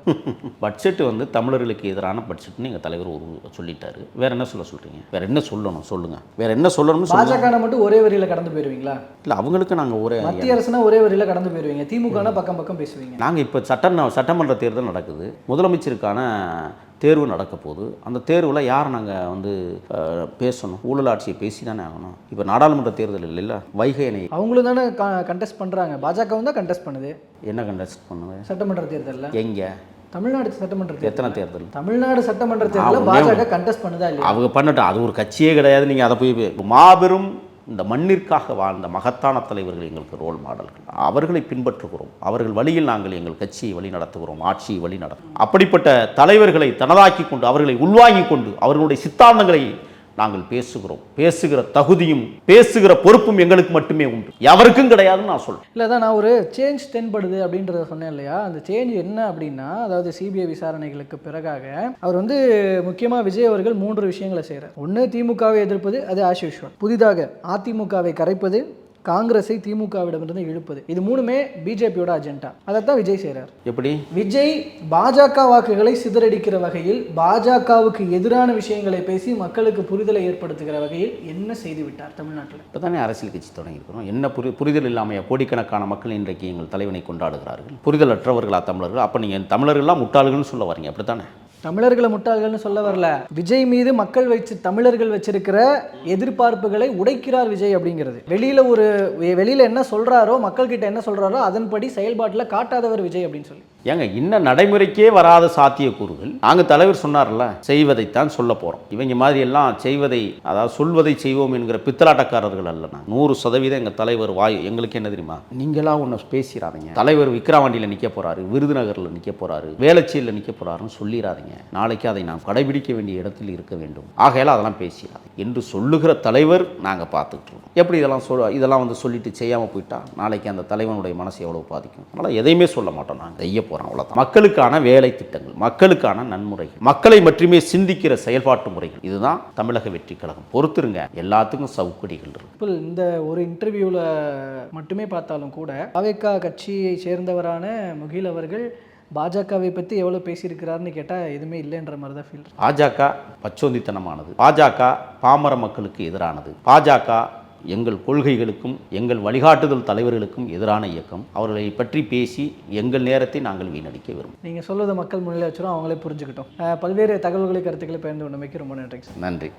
பட்ஜெட் வந்து தமிழர்களுக்கு எதிரான பட்ஜெட்னு எங்கள் தலைவர் சொல்லிட்டாரு. வேற என்ன சொல்றீங்க? வேற என்ன சொல்லணும் சொல்லுங்க. வேற என்ன சொல்லணும்? பாஜக மட்டும் ஒரே வரியில கடந்து போயிருவீங்களா? இல்லை, அவங்களுக்கு நாங்கள் ஒரே மத்திய அரசுனா ஒரே வரியில கடந்து போயிருவீங்க, திமுக பக்கம் பக்கம் பேசுவீங்க. நாங்கள் இப்போ சட்டமன்ற தேர்தல் நடக்குது, முதலமைச்சருக்கான தேர்வு நடக்க போகுது. அந்த தேர்வில் யாரை நாங்கள் வந்து பேசணும்? ஊழல் ஆட்சியை பேசி தானே ஆகணும். இப்போ நாடாளுமன்ற தேர்தல் இல்லைல்ல, வைகை அணை அவங்களும் தானே கண்டெஸ்ட் பண்ணுறாங்க. பாஜகவும் தான் கண்டெஸ்ட் பண்ணுது. என்ன கண்டெஸ்ட் பண்ணுது? சட்டமன்ற தேர்தலில். எங்கே? தமிழ்நாடு சட்டமன்ற எத்தனை தேர்தல்? தமிழ்நாடு சட்டமன்ற தேர்தலில் பாஜக கண்டெஸ்ட் பண்ணுதா இல்லையா? அவங்க பண்ணட்டும், அது ஒரு கட்சியே கிடையாது. நீங்கள் அதை போய் மாபெரும் இந்த மண்ணிற்காக வாழ்ந்த மகத்தான தலைவர்கள் எங்களுக்கு ரோல் மாடல்கள். அவர்களை பின்பற்றுகிறோம், அவர்கள் வழியில் நாங்கள் எங்கள் கட்சியை வழி நடத்துகிறோம், ஆட்சியை வழி நடத்துகிறோம். அப்படிப்பட்ட தலைவர்களை தனதாக்கி கொண்டு, அவர்களை உள்வாங்கி கொண்டு, அவர்களுடைய சித்தாந்தங்களை நாங்கள் பேசுகிறோம். பேசுகிற தகுதியும் பேசுகிற பொறுப்பும் எங்களுக்கு மட்டுமே உண்டு, எவருக்கும் கிடையாதுன்னு நான் சொல்றேன். இல்லை தான் நான் ஒரு சேஞ்ச் தென்படுது அப்படின்றத சொன்னேன் இல்லையா? அந்த சேஞ்ச் என்ன அப்படின்னா, அதாவது சிபிஐ விசாரணைகளுக்கு பிறகாக அவர் வந்து முக்கியமாக விஜய் அவர்கள் 3 விஷயங்களை செய்கிறார். ஒன்று, திமுகவை எதிர்ப்பது, அது ஆஸ் யூஷுவல். புதிதாக அதிமுகவை கரைப்பது, காங்கிரஸை திமுகவிடமிருந்து இழுப்பது. இது மூணுமே பிஜேபியோட அஜெண்டா. அதைத்தான் விஜய் செய்கிறார். எப்படி விஜய் பாஜக வாக்குகளை சிதறடிக்கிற வகையில், பாஜகவுக்கு எதிரான விஷயங்களை பேசி மக்களுக்கு புரிதலை ஏற்படுத்துகிற வகையில் என்ன செய்து விட்டார் தமிழ்நாட்டில்? இப்போ தானே அரசியல் கட்சி தொடங்கியிருக்கிறோம். என்ன புரிதல் இல்லாமையா கோடிக்கணக்கான மக்கள் இன்றைக்கு எங்கள் தலைவனை கொண்டாடுகிறார்கள்? புரிதல் அற்றவர்களா தமிழர்கள்? அப்போ நீங்கள் தமிழர்கள்லாம் முட்டாள்கள்னு சொல்ல வரீங்க, அப்படித்தானே? தமிழர்களை முட்டாள்கள்னு சொல்ல வரல. விஜய் மீது மக்கள் தமிழர்கள் வச்சிருக்கிற எதிர்பார்ப்புகளை உடைக்கிறார் விஜய் அப்படிங்கிறது. வெளியில என்ன சொல்றாரோ, மக்கள் கிட்ட என்ன சொல்றாரோ அதன்படி செயல்பாட்டில் காட்டாதவர் விஜய் அப்படின்னு சொல்லி. ஏங்க, இன்னும் நடைமுறைக்கே வராத சாத்தியக்கூறுகள். நாங்கள் தலைவர் சொன்னார்ல, செய்வதைத்தான் சொல்ல போகிறோம். இவங்க மாதிரி எல்லாம் செய்வதை, அதாவது சொல்வதை செய்வோம் என்கிற பித்தலாட்டக்காரர்கள் அல்ல. 100% எங்கள் தலைவர் வாய். எங்களுக்கு என்ன தெரியுமா, நீங்களாம் ஒன்று பேசிடாதீங்க. தலைவர் விக்கிரவாண்டியில் நிற்க போகிறாரு, விருதுநகரில் நிற்க போகிறாரு, வேளச்சேரியில் நிற்க போகிறாருன்னு சொல்லிடாதீங்க. நாளைக்கு அதை நாம் கடைபிடிக்க வேண்டிய இடத்தில் இருக்க வேண்டும். ஆகையால் அதெல்லாம் பேசிடாது என்று சொல்லுகிற தலைவர் நாங்கள் பார்த்துக்கிட்டு இருக்கோம். எப்படி இதெல்லாம் வந்து சொல்லிட்டு செய்யாமல் போயிட்டா நாளைக்கு அந்த தலைவனுடைய மனசு எவ்வளோ பாதிக்கும். அதனால் எதையுமே சொல்ல மாட்டோம். நாங்கள் செய்ய போகிறோம், அவ்வளோதான். மக்களுக்கான வேலை திட்டங்கள், மக்களுக்கான நன்முறைகள், மக்களை மட்டுமே சிந்திக்கிற செயல்பாட்டு முறைகள், இதுதான் தமிழக வெற்றி கழகம். பொறுத்துருங்க, எல்லாத்துக்கும் சவுக்கடிகள் இருக்கு. இப்போ இந்த ஒரு இன்டர்வியூவில் மட்டுமே பார்த்தாலும் கூட அவேகா கட்சியை சேர்ந்தவரான முகில் அவர்கள் பாஜகவை பற்றி எவ்வளோ பேசியிருக்கிறாருன்னு கேட்டால் எதுவுமே இல்லைன்ற மாதிரி தான் ஃபீல். பாஜக பச்சோந்தித்தனமானது, பாஜக பாமர மக்களுக்கு எதிரானது, பாஜக எங்கள் கொள்கைகளுக்கும் எங்கள் வழிகாட்டுதல் தலைவர்களுக்கும் எதிரான இயக்கம். அவர்களை பற்றி பேசி எங்கள் நேரத்தை நாங்கள் வீணடிக்க விரும்புகிறோம். நீங்கள் சொல்வதை மக்கள் முன்னிலை வச்சிடும், அவங்களே புரிஞ்சுக்கிட்டோம். பல்வேறு தகவல்களை கருத்துக்களை பகிர்ந்து கொண்டமைக்கு ரொம்ப நன்றி. நன்றி.